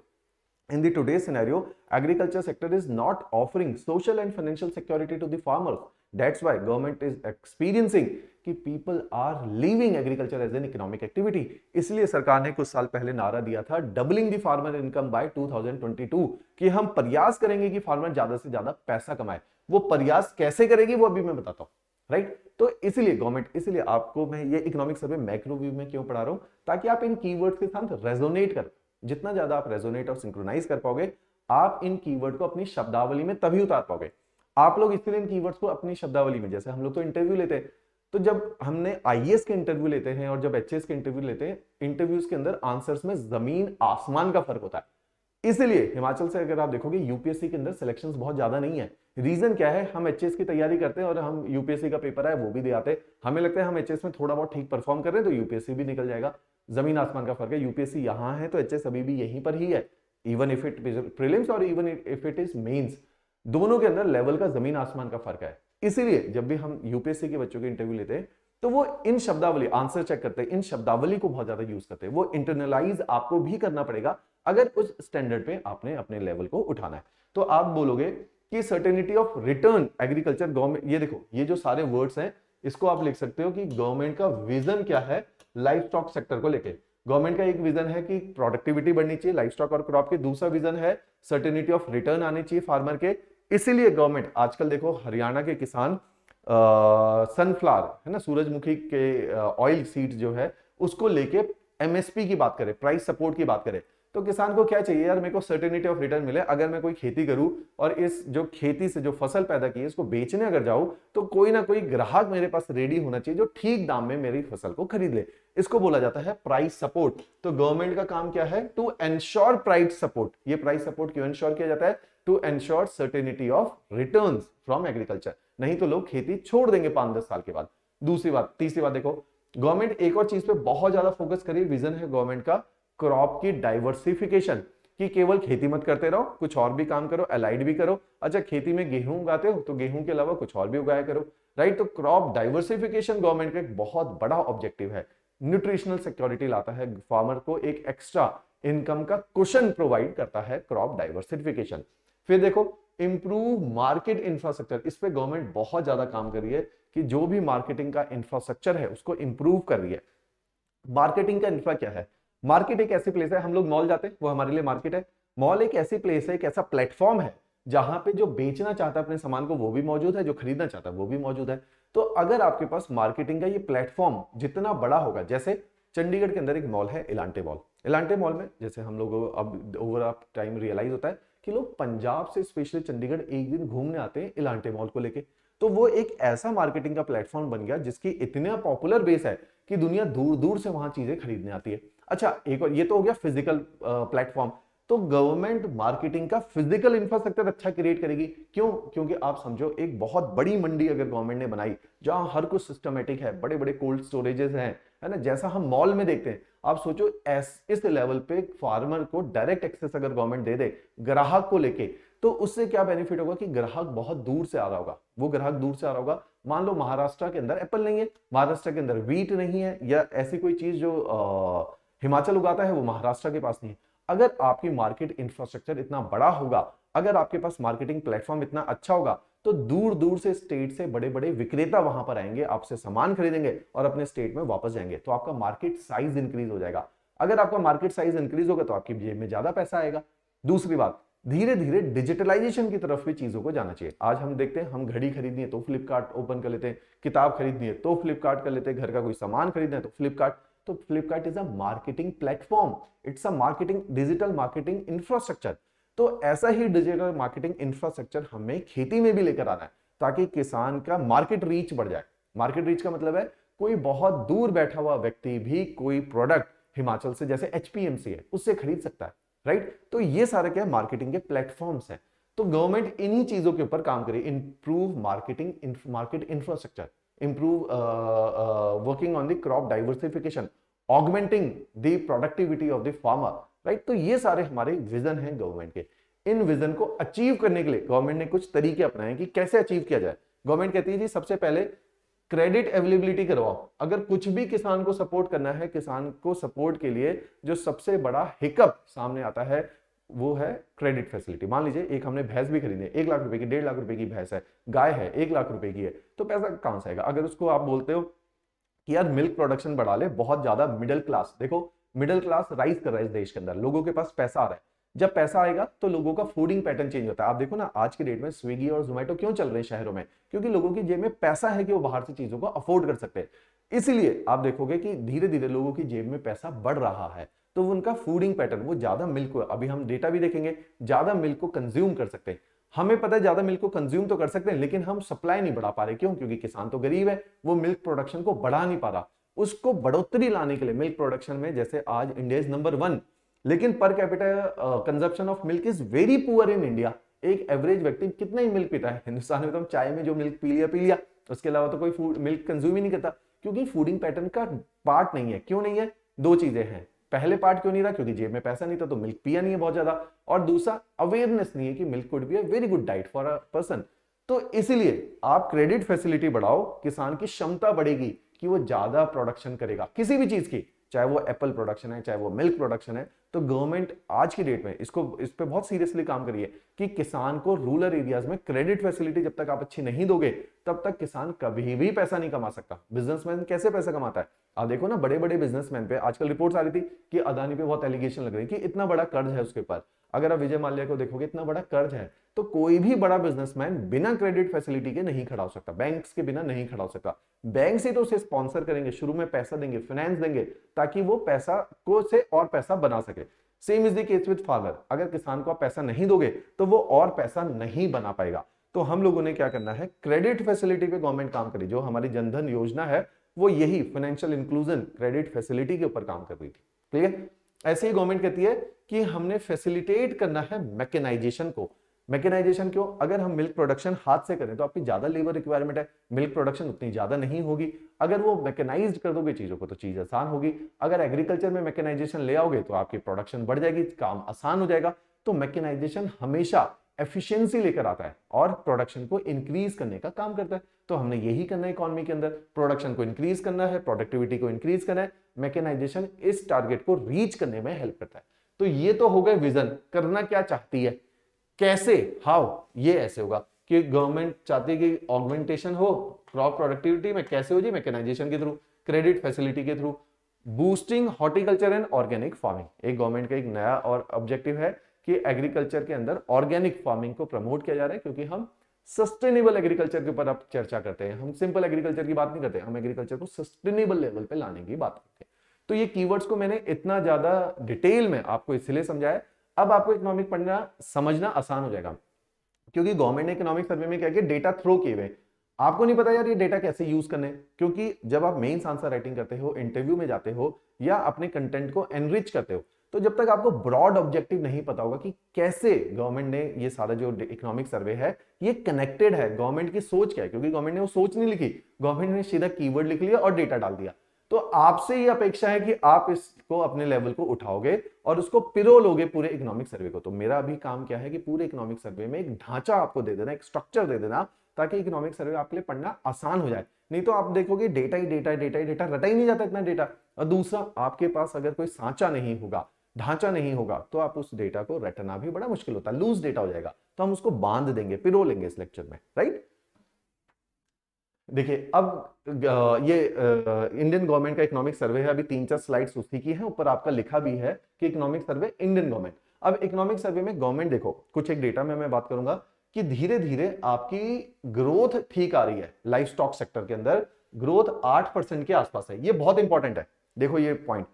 in the today's scenario, agriculture sector is not offering social and financial security to the farmers. That's why government is experiencing कि people are leaving agriculture as an economic activity. इसलिए सरकार ने कुछ साल पहले नारा दिया था doubling the farmer income by 2022, कि हम प्रयास करेंगे कि फार्मर ज्यादा से ज्यादा पैसा कमाए। वो प्रयास कैसे करेगी वो अभी मैं बताता हूँ, राइट। तो इसलिए गवर्नमेंट, इसलिए आपको मैं ये इकोनॉमिक सर्वे मैक्रो व्यू में क्यों पढ़ा रहा हूं, ताकि आप इन कीवर्ड्स के साथ रेजोनेट कर, जितना ज्यादा आप रेजोनेट और सिंक्रोनाइज कर पाओगे, आप इन कीवर्ड को अपनी शब्दावली में तभी उतार पाओगे। आप लोग इसलिए इन कीवर्ड्स को अपनी शब्दावली में, जैसे हम लोग तो इंटरव्यू लेते हैं, तो जब हमने आईएएस के इंटरव्यू लेते हैं और जब एचएएस के इंटरव्यू लेते हैं, इंटरव्यूज के अंदर आंसर्स में जमीन आसमान का फर्क होता है। इसलिए हिमाचल से अगर आप देखोगे यूपीएससी के अंदर सिलेक्शंस बहुत ज्यादा नहीं है। रीजन क्या है, हम एचएएस की तैयारी करते हैं और हम यूपीएससी का पेपर है वो भी दे आते हैं, हमें लगता है हम एचएएस में थोड़ा बहुत ठीक परफॉर्म कर रहे हैं तो यूपीएससी भी निकल जाएगा। जमीन आसमान का फर्क है, यूपीएससी यहां है तो एचएएस अभी भी यहीं पर ही है, इवन इफ इट प्रीलिम्स और even if it is mains, दोनों के अंदर लेवल का जमीन आसमान का फर्क है। इसीलिए जब भी हम यूपीएससी के बच्चों के इंटरव्यू लेते हैं तो वो इन शब्दावली, आंसर चेक करते हैं, इन शब्दावली को बहुत ज्यादा यूज करते हैं। वो इंटरनलाइज आपको भी करना पड़ेगा अगर उस स्टैंडर्ड पे आपने अपने लेवल को उठाना है। तो आप बोलोगे कि certainty of return agriculture government, ये देखो ये जो सारे वर्ड्स हैं इसको आप लिख सकते हो कि गवर्नमेंट का विजन क्या है लाइफ स्टॉक सेक्टर को लेके। गवर्नमेंट का एक विजन है कि प्रोडक्टिविटी बढ़नी चाहिए लाइफ स्टॉक और क्रॉप के, दूसरा विजन है सर्टेनिटी ऑफ रिटर्न आने चाहिए फार्मर के। इसीलिए गवर्नमेंट आजकल देखो हरियाणा के किसान सनफ्लावर है ना, सूरजमुखी के ऑयल सीड्स जो है उसको लेके एमएसपी की बात करें, प्राइस सपोर्ट की बात करें, तो किसान को क्या चाहिए यार, मेरे को सर्टेनिटी ऑफ रिटर्न मिले। अगर मैं कोई खेती करूं और इस जो खेती से जो फसल पैदा की है इसको बेचने अगर जाऊं तो कोई ना कोई ग्राहक मेरे पास रेडी होना चाहिए जो ठीक दाम में मेरी फसल को खरीद ले। इसको बोला जाता है प्राइस सपोर्ट। तो गवर्नमेंट का काम क्या है, टू एंश्योर प्राइस सपोर्ट। ये प्राइस सपोर्ट क्यों एंश्योर किया जाता है, to ensure certainty of returns from agriculture, नहीं तो लोग खेती छोड़ देंगे 5-10 साल के बाद। दूसरी बात, तीसरी बात देखो, गवर्नमेंट एक और चीज पे बहुत ज्यादा फोकस करिए, विजन है गवर्नमेंट का क्रॉप की डाइवर्सिफिकेशन, कि केवल खेती मत करते रहो, कुछ और भी काम करो, अलाइड भी करो। अच्छा खेती में गेहूं उगाते हो तो गेहूं के अलावा कुछ और भी उगाया करो, राइट। तो क्रॉप डाइवर्सिफिकेशन गवर्नमेंट का एक बहुत बड़ा ऑब्जेक्टिव है। न्यूट्रिशनल सिक्योरिटी लाता है, फार्मर को एक एक्स्ट्रा इनकम का कुशन प्रोवाइड करता है क्रॉप डाइवर्सिफिकेशन। फिर देखो इंप्रूव मार्केट इंफ्रास्ट्रक्चर, इस पे गवर्नमेंट बहुत ज्यादा काम कर रही है कि जो भी मार्केटिंग का इंफ्रास्ट्रक्चर है उसको इंप्रूव कर रही है। मार्केटिंग का इंफ्रा क्या है, मार्केट एक ऐसी प्लेस है, हम लोग मॉल जाते हैं वो हमारे लिए मार्केट है। मॉल एक ऐसी प्लेस है, एक ऐसा प्लेटफॉर्म है जहां पे जो बेचना चाहता है अपने सामान को वो भी मौजूद है, जो खरीदना चाहता है वो भी मौजूद है। तो अगर आपके पास मार्केटिंग का ये प्लेटफॉर्म जितना बड़ा होगा, जैसे चंडीगढ़ के अंदर एक मॉल है इलांटे मॉल, इलांटे मॉल में जैसे हम लोग अब ओवर ऑफ टाइम रियलाइज होता है कि लोग पंजाब से स्पेशली चंडीगढ़ एक दिन घूमने आते हैं इलांटे मॉल को लेके। तो वो एक ऐसा मार्केटिंग का प्लेटफॉर्म बन गया जिसकी इतना पॉपुलर बेस है कि दुनिया दूर दूर से वहां चीजें खरीदने आती है। अच्छा एक और, ये तो हो गया फिजिकल प्लेटफॉर्म। तो गवर्नमेंट मार्केटिंग का फिजिकल इंफ्रास्ट्रक्चर अच्छा क्रिएट करेगी, क्यों, क्योंकि आप समझो एक बहुत बड़ी मंडी अगर गवर्नमेंट ने बनाई जहां हर कुछ सिस्टमेटिक है, बड़े बड़े कोल्ड स्टोरेजेस हैं, है ना, जैसा हम मॉल में देखते हैं। आप सोचो इस लेवल पे फार्मर को डायरेक्ट एक्सेस अगर गवर्नमेंट दे दे ग्राहक को लेके, तो उससे क्या बेनिफिट होगा कि ग्राहक बहुत दूर से आ रहा होगा, वो ग्राहक दूर से आ रहा होगा। मान लो महाराष्ट्र के अंदर एप्पल नहीं है, महाराष्ट्र के अंदर व्हीट नहीं है, या ऐसी कोई चीज जो हिमाचल उगाता है वो महाराष्ट्र के पास नहीं है। अगर आपकी मार्केट इंफ्रास्ट्रक्चर इतना बड़ा होगा, अगर आपके पास मार्केटिंग प्लेटफॉर्म इतना अच्छा होगा, तो दूर दूर से स्टेट से बड़े बड़े विक्रेता वहां पर आएंगे, आपसे सामान खरीदेंगे और अपने स्टेट में वापस जाएंगे। तो आपका मार्केट साइज इंक्रीज हो जाएगा। अगर आपका मार्केट साइज इंक्रीज होगा तो आपकी जेब में ज्यादा पैसा आएगा। दूसरी बात, धीरे धीरे डिजिटलाइजेशन की तरफ भी चीजों को जाना चाहिए। आज हम देखते हैं, हम घड़ी खरीदनी है तो फ्लिपकार्ट ओपन कर लेते हैं, किताब खरीदनी है तो फ्लिपकार्ट कर लेते हैं, घर का कोई सामान खरीदना है तो फ्लिपकार्ट। तो Flipkart is a marketing platform, it's a marketing, digital marketing infrastructure. तो ऐसा ही डिजिटल मार्केटिंग इंफ्रास्ट्रक्चर हमें खेती में भी लेकर आना है, ताकि किसान का मार्केट रीच बढ़ जाए। मार्केट रीच का मतलब है कोई बहुत दूर बैठा हुआ व्यक्ति भी कोई प्रोडक्ट हिमाचल से, जैसे एचपीएमसी है, उससे खरीद सकता है, राइट। तो ये सारे क्या मार्केटिंग के प्लेटफॉर्म्स हैं। तो गवर्नमेंट इन्हीं चीजों के ऊपर काम करे, improve marketing, market infrastructure. improve working on the crop diversification, augmenting the productivity of the farmer, right? तो ये सारे हमारे विजन हैं गवर्नमेंट के। इन विजन को अचीव करने के लिए गवर्नमेंट ने कुछ तरीके अपनाए कि कैसे अचीव किया जाए। गवर्नमेंट कहती है जी सबसे पहले क्रेडिट अवेलेबिलिटी करवाओ। अगर कुछ भी किसान को सपोर्ट करना है, किसान को सपोर्ट के लिए जो सबसे बड़ा हिकअप सामने आता है वो है क्रेडिट फैसिलिटी। मान लीजिए एक हमने भैंस भी खरीदी है, 1 लाख रुपए की, 1.5 लाख रुपए की भैंस है, गाय है 1 लाख रुपए की है, तो पैसा कहां से आएगा? अगर उसको आप बोलते हो कि यार मिल्क प्रोडक्शन बढ़ा ले, बहुत ज्यादा मिडिल क्लास, देखो मिडिल क्लास राइज कर रहा है इस देश के अंदर, लोगों के पास पैसा आ रहा है, जब पैसा आएगा तो लोगों का फूडिंग पैटर्न चेंज होता है। आप देखो ना आज के डेट में स्विगी और जोमेटो क्यों चल रहे हैं शहरों में, क्योंकि लोगों की जेब में पैसा है कि वो बाहर से चीजों को अफोर्ड कर सकते हैं। इसलिए आप देखोगे कि धीरे धीरे लोगों की जेब में पैसा बढ़ रहा है, तो उनका फूडिंग पैटर्न, वो ज्यादा मिल्क को, अभी हम डेटा भी देखेंगे, ज्यादा मिल्क को कंज्यूम कर सकते हैं। हमें पता है ज्यादा मिल्क को कंज्यूम तो कर सकते हैं, लेकिन हम सप्लाई नहीं बढ़ा पा रहे। क्यों? क्योंकि किसान तो गरीब है, वो मिल्क प्रोडक्शन को बढ़ा नहीं पा रहा। उसको बढ़ोतरी लाने के लिए मिल्क प्रोडक्शन में, जैसे आज इंडिया इज नंबर 1, लेकिन per capita consumption of milk is very poor in India. एक एवरेज व्यक्ति कितना ही मिल्क पीता है? हिंदुस्तान में तो हम चाय में जो मिल्क पी लिया, उसके अलावा तो कोई फूड मिल्क कंज्यूम ही नहीं करता, क्योंकि फूडिंग पैटर्न का पार्ट नहीं है। क्यों नहीं है? 2 चीजें हैं। पहले पार्ट क्यों नहीं रहा? क्योंकि जेब में पैसा नहीं था, तो मिल्क पिया नहीं है बहुत ज्यादा, और दूसरा अवेयरनेस नहीं है कि milk could be a very good diet for a person. तो इसलिए आप क्रेडिट फैसिलिटी बढ़ाओ, किसान की क्षमता बढ़ेगी कि वो ज्यादा प्रोडक्शन करेगा किसी भी चीज की, चाहे वो एप्पल प्रोडक्शन है, चाहे वो मिल्क प्रोडक्शन है। तो गवर्नमेंट आज की डेट में इस पे बहुत सीरियसली काम करिए कि किसान को रूरल एरियाज में क्रेडिट फैसिलिटी जब तक आप अच्छी नहीं दोगे, तब तक किसान कभी भी पैसा नहीं कमा सकता। बिजनेसमैन कैसे पैसा कमाता है? आप देखो ना, बड़े बड़े बिजनेसमैन पे आजकल रिपोर्ट्स आ रही थी कि अदानी पे बहुत एलिगेशन लग रही है कि इतना बड़ा कर्ज है उसके ऊपर। अगर आप विजय माल्या को देखोगे, इतना बड़ा कर्ज है, तो कोई भी बड़ा बिजनेसमैन बिना क्रेडिट फैसिलिटी के नहीं खड़ा हो सकता, बैंक्स के बिना नहीं खड़ा हो सकता। बैंक से तो उसे स्पॉन्सर करेंगे, शुरू में पैसा देंगे, फाइनेंस देंगे, ताकि वो पैसा को से और पैसा बना सके। Same is the case with farmer. अगर किसान को आप पैसा नहीं दोगे तो वो और पैसा नहीं बना पाएगा। तो हम लोगों ने क्या करना है, क्रेडिट फैसिलिटी पे गवर्नमेंट काम करी। जो हमारी जनधन योजना है वो यही फाइनेंशियल इंक्लूजन क्रेडिट फैसिलिटी के ऊपर काम कर रही थी। क्लियर? ऐसे ही गवर्नमेंट कहती है कि हमने फैसिलिटेट करना है मैकेनाइजेशन को। मैकेनाइजेशन क्यों? अगर हम मिल्क प्रोडक्शन हाथ से करें तो आपकी ज्यादा लेबर रिक्वायरमेंट है, मिल्क प्रोडक्शन उतनी ज्यादा नहीं होगी। अगर वो मैकेनाइज्ड कर दोगे चीजों को तो चीज आसान होगी। अगर एग्रीकल्चर में मैकेनाइजेशन ले आओगे तो आपकी प्रोडक्शन बढ़ जाएगी, काम आसान हो जाएगा। तो मैकेनाइजेशन हमेशा एफिशिएंसी लेकर आता है और प्रोडक्शन को इंक्रीज करने का काम करता है। तो हमने यही करना है इकोनॉमी के अंदर, प्रोडक्शन को इंक्रीज करना है, प्रोडक्टिविटी को इंक्रीज करना है। मैकेनाइजेशन इस टारगेट को रीच करने में हेल्प करता है। तो ये तो हो गए विजन, करना क्या चाहती है, कैसे, हाउ। ये ऐसे होगा कि गवर्नमेंट चाहती है कि ऑगमेंटेशन हो क्रॉप प्रोडक्टिविटी में। कैसे हो जी? मैकेनाइजेशन के थ्रू, क्रेडिट फैसिलिटी के through, boosting horticulture and organic farming. एक गवर्नमेंट का एक नया और ऑब्जेक्टिव है कि एग्रीकल्चर के अंदर ऑर्गेनिक फार्मिंग को प्रमोट किया जा रहा है, क्योंकि हम सस्टेनेबल एग्रीकल्चर के ऊपर अब चर्चा करते हैं। हम सिंपल एग्रीकल्चर की बात नहीं करते, हम एग्रीकल्चर को सस्टेनेबल लेवल पे लाने की बात करते हैं। तो ये कीवर्ड्स को मैंने इतना ज्यादा डिटेल में आपको इसलिए समझाया, अब आपको इकोनॉमिक पढ़ना समझना आसान हो जाएगा, क्योंकि गवर्नमेंट ने इकोनॉमिक सर्वे में क्या किया, डेटा थ्रो किए हुए। आपको नहीं पता यार ये डेटा कैसे यूज करने, क्योंकि जब आप मेंस आंसर राइटिंग करते हो, इंटरव्यू में जाते हो या अपने कंटेंट को एनरिच करते हो, तो जब तक आपको ब्रॉड ऑब्जेक्टिव नहीं पता होगा कि कैसे गवर्नमेंट ने ये सारा जो इकोनॉमिक सर्वे है ये कनेक्टेड है, गवर्नमेंट की सोच क्या है, क्योंकि गवर्नमेंट ने वो सोच नहीं लिखी, गवर्नमेंट ने सीधा कीवर्ड लिख लिया और डेटा डाल दिया। तो आपसे ये अपेक्षा है कि आप इसको अपने लेवल को उठाओगे और उसको पिरोलोगे पूरे इकोनॉमिक सर्वे को। तो मेरा अभी काम क्या है कि पूरे इकोनॉमिक सर्वे में एक ढांचा आपको दे देना, एक स्ट्रक्चर दे देना, ताकि इकोनॉमिक सर्वे आपके लिए पढ़ना आसान हो जाए। नहीं तो आप देखोगे डेटा ही डेटा डेटा ही डेटा, रटा ही नहीं जाता इतना डेटा। और दूसरा, आपके पास अगर कोई सांचा नहीं होगा, ढांचा नहीं होगा, तो आप उस डेटा को रटना भी बड़ा मुश्किल होता है, लूज डेटा हो जाएगा। तो हम उसको बांध देंगे, पिरो लेंगे इस लेक्चर में, राइट। देखिए अब ये इंडियन गवर्नमेंट का इकोनॉमिक सर्वे है, अभी 3-4 स्लाइड्स उसी की है, ऊपर आपका लिखा भी है कि इकोनॉमिक सर्वे इंडियन गवर्नमेंट। अब इकोनॉमिक सर्वे में गवर्नमेंट देखो, कुछ एक डेटा में मैं बात करूंगा कि धीरे धीरे आपकी ग्रोथ ठीक आ रही है। लाइफ स्टॉक सेक्टर के अंदर ग्रोथ 8% के आसपास है, ये बहुत इंपॉर्टेंट है। देखो ये पॉइंट,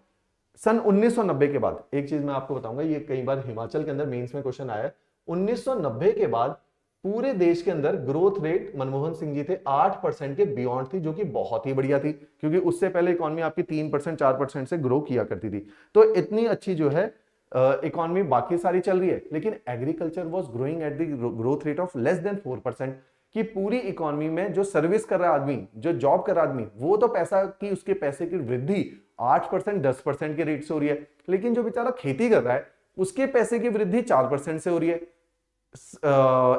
सन 1990 के बाद, एक चीज मैं आपको बताऊंगा, ये कई बार हिमाचल के अंदर मेंस में क्वेश्चन आया है, 1990 के बाद पूरे देश के अंदर ग्रोथ रेट मनमोहन सिंह जी थे 8% के बियॉन्ड थी, जो कि बहुत ही बढ़िया थी, क्योंकि उससे पहले इकोनॉमी आपकी 3% 4% से ग्रो किया करती थी। तो इतनी अच्छी जो है इकोनॉमी बाकी सारी चल रही है, लेकिन agriculture was growing at the growth rate of less than 4%। कि पूरी इकोनॉमी में जो सर्विस कर रहा आदमी, जो जॉब कर रहा आदमी, वो तो पैसा की उसके पैसे की वृद्धि 8% 10% के रेट से हो रही है, लेकिन जो बेचारा खेती कर रहा है उसके पैसे की वृद्धि 4% से हो रही है।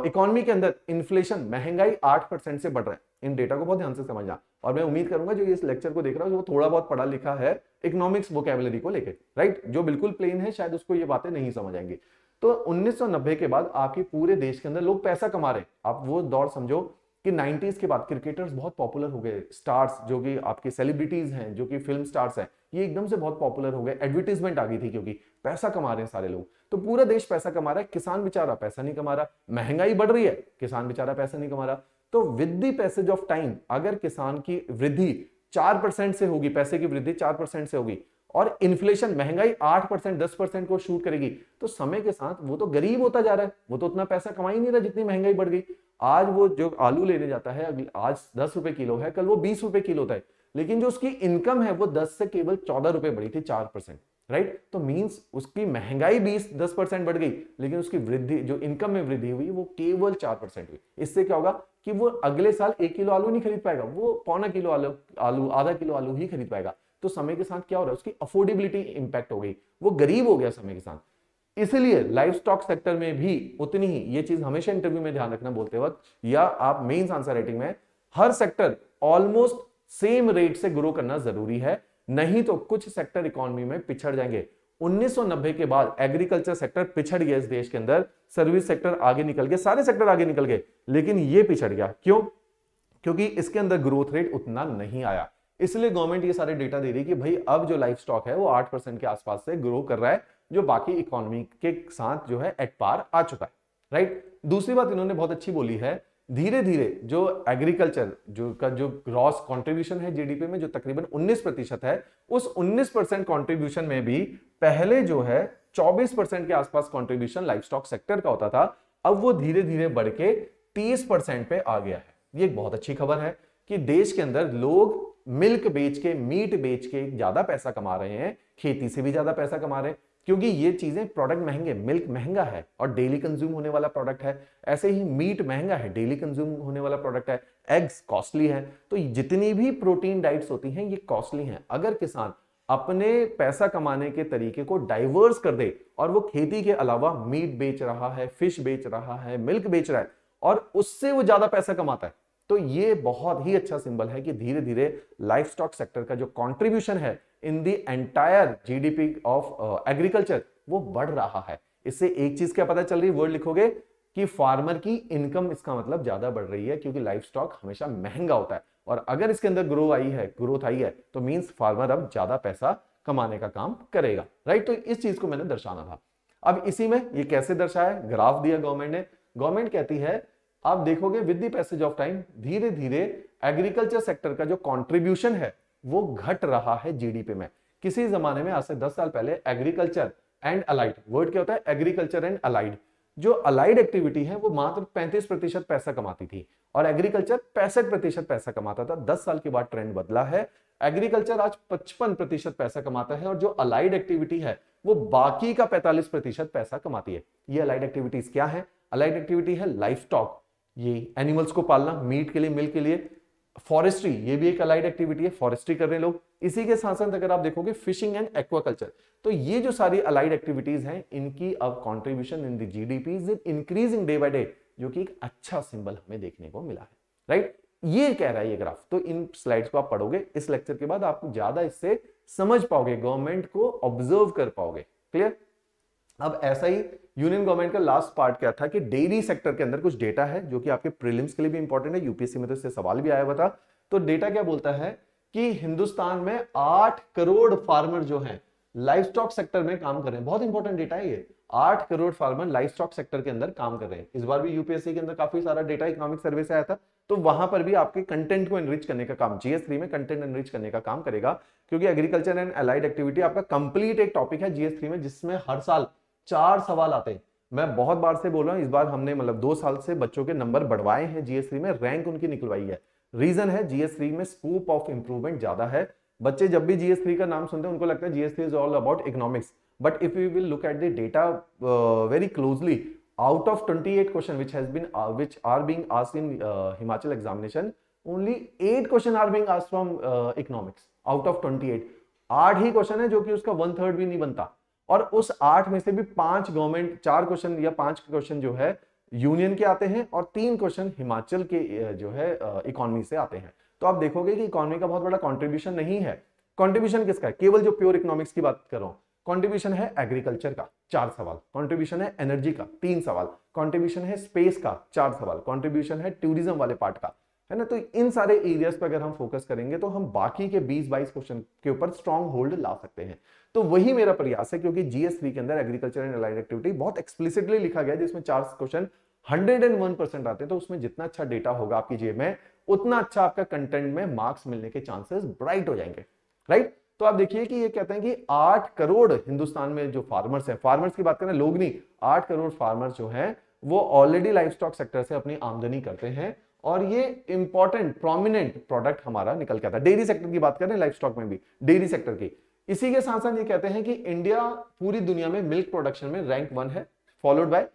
इकोनॉमी के अंदर इन्फ्लेशन, महंगाई 8% से बढ़ रहा है। इन डेटा को बहुत ध्यान से समझना, और मैं उम्मीद करूंगा जो इस लेक्चर को देख रहा है वो थोड़ा बहुत पढ़ा लिखा है इकोनॉमिक्स वोकैबुलरी को लेकर, राइट। जो बिल्कुल प्लेन है शायद उसको ये बातें नहीं समझ आएंगी। तो 1990 के बाद आपके पूरे देश के अंदर लोग पैसा कमा रहे हैं। आप वो दौर समझो कि 90s के बाद क्रिकेटर्स बहुत पॉपुलर हो गए, स्टार्स जो कि आपके सेलिब्रिटीज हैं, जो कि फिल्म स्टार्स हैं, ये एकदम से बहुत पॉपुलर हो गए। एडवर्टीजमेंट आ गई थी क्योंकि पैसा कमा रहे हैं सारे लोग, तो पूरा देश पैसा कमा रहा है, किसान बेचारा पैसा नहीं कमा रहा। महंगाई बढ़ रही है, किसान बेचारा पैसा नहीं कमा रहा। तो with the passage of time अगर किसान की वृद्धि 4% से होगी, पैसे की वृद्धि 4% से होगी, और इन्फ्लेशन, महंगाई 8% 10% को शूट करेगी, तो समय के साथ वो तो गरीब होता जा रहा है, वो तो उतना पैसा कमा ही नहीं रहा जितनी महंगाई बढ़ गई। आज वो जो आलू लेने जाता है, आज 10 रुपए किलो है, कल वो 20 रुपए किलो होता है, लेकिन जो उसकी इनकम है वो 10 से केवल 14 रुपए बढ़ी थी, 4%, राइट। तो मींस उसकी महंगाई 10% बढ़ गई, लेकिन उसकी वृद्धि, जो इनकम में वृद्धि हुई, वो केवल 4% हुई। इससे क्या होगा कि वो अगले साल 1 किलो आलू नहीं खरीद पाएगा, वो पौना किलो आलू आधा किलो आलू ही खरीद पाएगा। तो समय के साथ क्या हो रहा है, उसकी अफोर्डेबिलिटी इंपैक्ट हो गई, वो गरीब हो गया समय के साथ। इसलिए लाइफ स्टॉक सेक्टर में भी उतनी ही, ये चीज हमेशा इंटरव्यू में ध्यान रखना बोलते वक्त, या आप मेंस आंसर राइटिंग में, हर सेक्टर ऑलमोस्ट सेम रेट से ग्रो करना जरूरी है, नहीं तो कुछ सेक्टर इकोनॉमी में पिछड़ जाएंगे। 1990 के बाद एग्रीकल्चर सेक्टर पिछड़ गया इस देश के अंदर, सर्विस सेक्टर आगे निकल गए, सारे सेक्टर आगे निकल गए, लेकिन ये पिछड़ गया। क्यों? क्योंकि इसके अंदर ग्रोथ रेट उतना नहीं आया। इसलिए गवर्नमेंट ये सारे डेटा दे रही है कि भाई अब जो लाइफ स्टॉक है वो 8% के आसपास से ग्रो कर रहा है, जो बाकी इकोनॉमी के साथ जो है एट पार आ चुका है, राइट। दूसरी बात इन्होंने बहुत अच्छी बोली है, धीरे धीरे जो एग्रीकल्चर जो ग्रॉस कंट्रीब्यूशन है जीडीपी में, जो तकरीबन 19% है, उस 19% कंट्रीब्यूशन में भी पहले जो है 24% के आसपास कंट्रीब्यूशन लाइफ स्टॉक सेक्टर का होता था, अब वो धीरे धीरे बढ़ के 30% पे आ गया है। ये एक बहुत अच्छी खबर है कि देश के अंदर लोग मिल्क बेच के, मीट बेच के ज्यादा पैसा कमा रहे हैं, खेती से भी ज्यादा पैसा कमा रहे हैं, क्योंकि ये चीजें, प्रोडक्ट महंगे, मिल्क महंगा है और डेली कंज्यूम होने वाला प्रोडक्ट है, ऐसे ही मीट महंगा है, डेली कंज्यूम होने वाला प्रोडक्ट है, एग्स कॉस्टली है। तो जितनी भी प्रोटीन डाइट्स होती हैं ये कॉस्टली हैं। अगर किसान अपने पैसा कमाने के तरीके को डाइवर्स कर दे और वो खेती के अलावा मीट बेच रहा है, फिश बेच रहा है, मिल्क बेच रहा है, और उससे वो ज्यादा पैसा कमाता है, तो ये बहुत ही अच्छा सिंबल है कि धीरे धीरे लाइफ स्टॉक सेक्टर का जो कंट्रीब्यूशन है in the entire GDP of agriculture वो बढ़ रहा है। इससे एक चीज क्या पता चल रही है, वर्ड लिखोगे कि फार्मर की इनकम, इसका मतलब ज्यादा बढ़ रही है, क्योंकि लाइफ स्टॉक हमेशा महंगा होता है, और अगर इसके अंदर ग्रोथ आई है तो मींस फार्मर अब ज्यादा पैसा कमाने का काम करेगा, राइट। तो इस चीज को मैंने दर्शाना था। अब इसी में ये कैसे दर्शाया, ग्राफ दिया गवर्नमेंट ने। गवर्नमेंट कहती है, आप देखोगे with the passage of time धीरे धीरे एग्रीकल्चर सेक्टर का जो कंट्रीब्यूशन है वो घट रहा है जीडीपी में। किसी जमाने में, आज से 10 साल पहले, एग्रीकल्चर एंड अलाइड, वर्ड क्या होता है, एग्रीकल्चर एंड अलाइड, जो अलाइड एक्टिविटी है वो मात्र 35% पैसा कमाती थी और एग्रीकल्चर 65% पैसा कमाता था। 10 साल के बाद ट्रेंड बदला है, एग्रीकल्चर आज 55% पैसा कमाता है और जो अलाइड एक्टिविटी है वो बाकी का 45% पैसा कमाती है। ये अलाइड एक्टिविटीज क्या है? अलाइड एक्टिविटी है लाइफ स्टॉक, ये एनिमल्स को पालना, मीट के लिए, मिल्क के लिए। फॉरेस्ट्री, ये भी एक अलाइड एक्टिविटी है, फॉरेस्ट्री कर रहे हैं लोग। इसी के साथ साथ अगर आप देखोगे फिशिंग एंड एक्वाकल्चर, तो ये जो सारी अलाइड एक्टिविटीज हैं इनकी अब contribution in the GDP is increasing day by day, जो कि एक अच्छा सिंबल हमें देखने को मिला है, राइट। ये कह रहा है ये ग्राफ। तो इन स्लाइड्स को आप पढ़ोगे इस लेक्चर के बाद, आप ज्यादा इससे समझ पाओगे, गवर्नमेंट को ऑब्जर्व कर पाओगे, क्लियर। अब ऐसा ही यूनियन गवर्नमेंट का लास्ट पार्ट क्या था कि डेयरी सेक्टर के अंदर कुछ डेटा है जो कि आपके प्रीलिम्स के लिए भी इंपॉर्टेंट है, यूपीएससी में तो इससे सवाल भी आया हुआ था। तो डेटा क्या बोलता है कि हिंदुस्तान में 8 करोड़ फार्मर जो हैं लाइफ स्टॉक सेक्टर में काम कर रहे हैं। बहुत इंपॉर्टेंट डेटा है ये, 8 crore farmer life stock sector के अंदर काम कर रहे हैं। इस बार भी यूपीएससी के अंदर काफी सारा डेटा इकोनॉमिक सर्वे से आया था, तो वहां पर भी आपके कंटेंट को एनरिच करने का काम, जीएस3 में कंटेंट एनरिच करने का काम करेगा, क्योंकि एग्रीकल्चर एंड अलाइड एक्टिविटी आपका कंप्लीट एक टॉपिक है जीएस3 में, जिसमें हर साल 4 सवाल आते हैं। मैं बहुत बार से बोल रहा हूं, इस बार हमने 2 साल से बच्चों के नंबर बढ़वाए हैं जीएस3 में, रैंक उनकी निकलवाई है। रीजन है जीएस3 में स्कोप ऑफ इंप्रूवमेंट ज्यादा है। बच्चे जब भी जीएस3 का नाम सुनते हैं उनको लगता है जीएस3 is all about economics, but if you will look at the data very closely, out of 28 question which are being asked in Himachal examination, only 8 question are being asked from economics out of 28। 8 he question है जो कि उसका 1/3 भी नहीं बनता, और उस 8 में से भी 5 गवर्नमेंट, 4 क्वेश्चन या 5 क्वेश्चन जो है यूनियन के आते हैं और 3 क्वेश्चन हिमाचल के जो है इकोनॉमी से आते हैं। तो आप देखोगे कि इकोनॉमी का बहुत बड़ा कंट्रीब्यूशन नहीं है। कंट्रीब्यूशन किसका है? केवल जो प्योर इकोनॉमिक्स की बात कर रहा हूं, कंट्रीब्यूशन है एग्रीकल्चर का 4 सवाल, कंट्रीब्यूशन है एनर्जी का 3 सवाल, कंट्रीब्यूशन है स्पेस का 4 सवाल, कंट्रीब्यूशन है टूरिज्म वाले पार्ट का, है ना। तो इन सारे एरियाज पर अगर हम फोकस करेंगे तो हम बाकी के 20-22 क्वेश्चन के ऊपर स्ट्रॉन्ग होल्ड ला सकते हैं। तो वही मेरा प्रयास है, क्योंकि GS3 के अंदर एग्रीकल्चर एंड अलाइड एक्टिविटी बहुत एक्सप्लिसिटली लिखा गया है, जिसमें 4 क्वेश्चन 101% आते हैं। तो उसमें जितना अच्छा डेटा होगा आपकी जेब में, उतना अच्छा आपका कंटेंट में मार्क्स मिलने के चांसेस ब्राइट हो जाएंगे, राइट। तो आप देखिए कि ये कहते हैं कि 8 करोड़ हिंदुस्तान में जो फार्मर्स हैं, फार्मर्स की बात करें, लोग नहीं, 8 करोड़ फार्मर्स जो हैं वो ऑलरेडी लाइफ स्टॉक सेक्टर से अपनी आमदनी करते हैं, और ये इंपॉर्टेंट प्रोमिनेंट प्रोडक्ट हमारा निकल के आता है। डेयरी सेक्टर की बात करें, लाइफ स्टॉक में भी डेयरी सेक्टर की। इसी के साथ साथ ये कहते हैं कि इंडिया पूरी दुनिया में मिल्क प्रोडक्शन में रैंक 1 है, followed by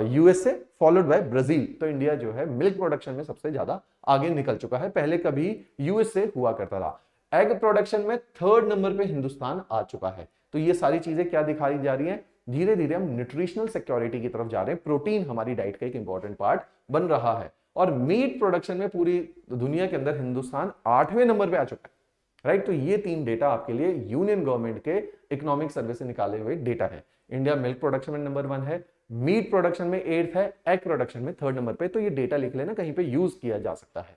USA, followed by Brazil. तो इंडिया जो है मिल्क प्रोडक्शन में सबसे ज्यादा आगे निकल चुका है, पहले कभी USA हुआ करता था। एग प्रोडक्शन में 3rd नंबर पे हिंदुस्तान आ चुका है। तो ये सारी चीजें क्या दिखाई जा रही हैं? धीरे धीरे हम न्यूट्रिशनल सिक्योरिटी की तरफ जा रहे हैं। प्रोटीन हमारी डाइट का एक इंपॉर्टेंट पार्ट बन रहा है, और मीट प्रोडक्शन में पूरी दुनिया के अंदर हिंदुस्तान 8वें नंबर पे आ चुका है, राइट। तो ये 3 डेटा आपके लिए यूनियन गवर्नमेंट के इकोनॉमिक सर्वे से निकाले हुए डेटा है। इंडिया मिल्क प्रोडक्शन में नंबर 1 है, मीट प्रोडक्शन में 8th है, एग प्रोडक्शन में 3rd नंबर पे। तो ये डेटा लिख लेना, कहीं पे यूज किया जा सकता है।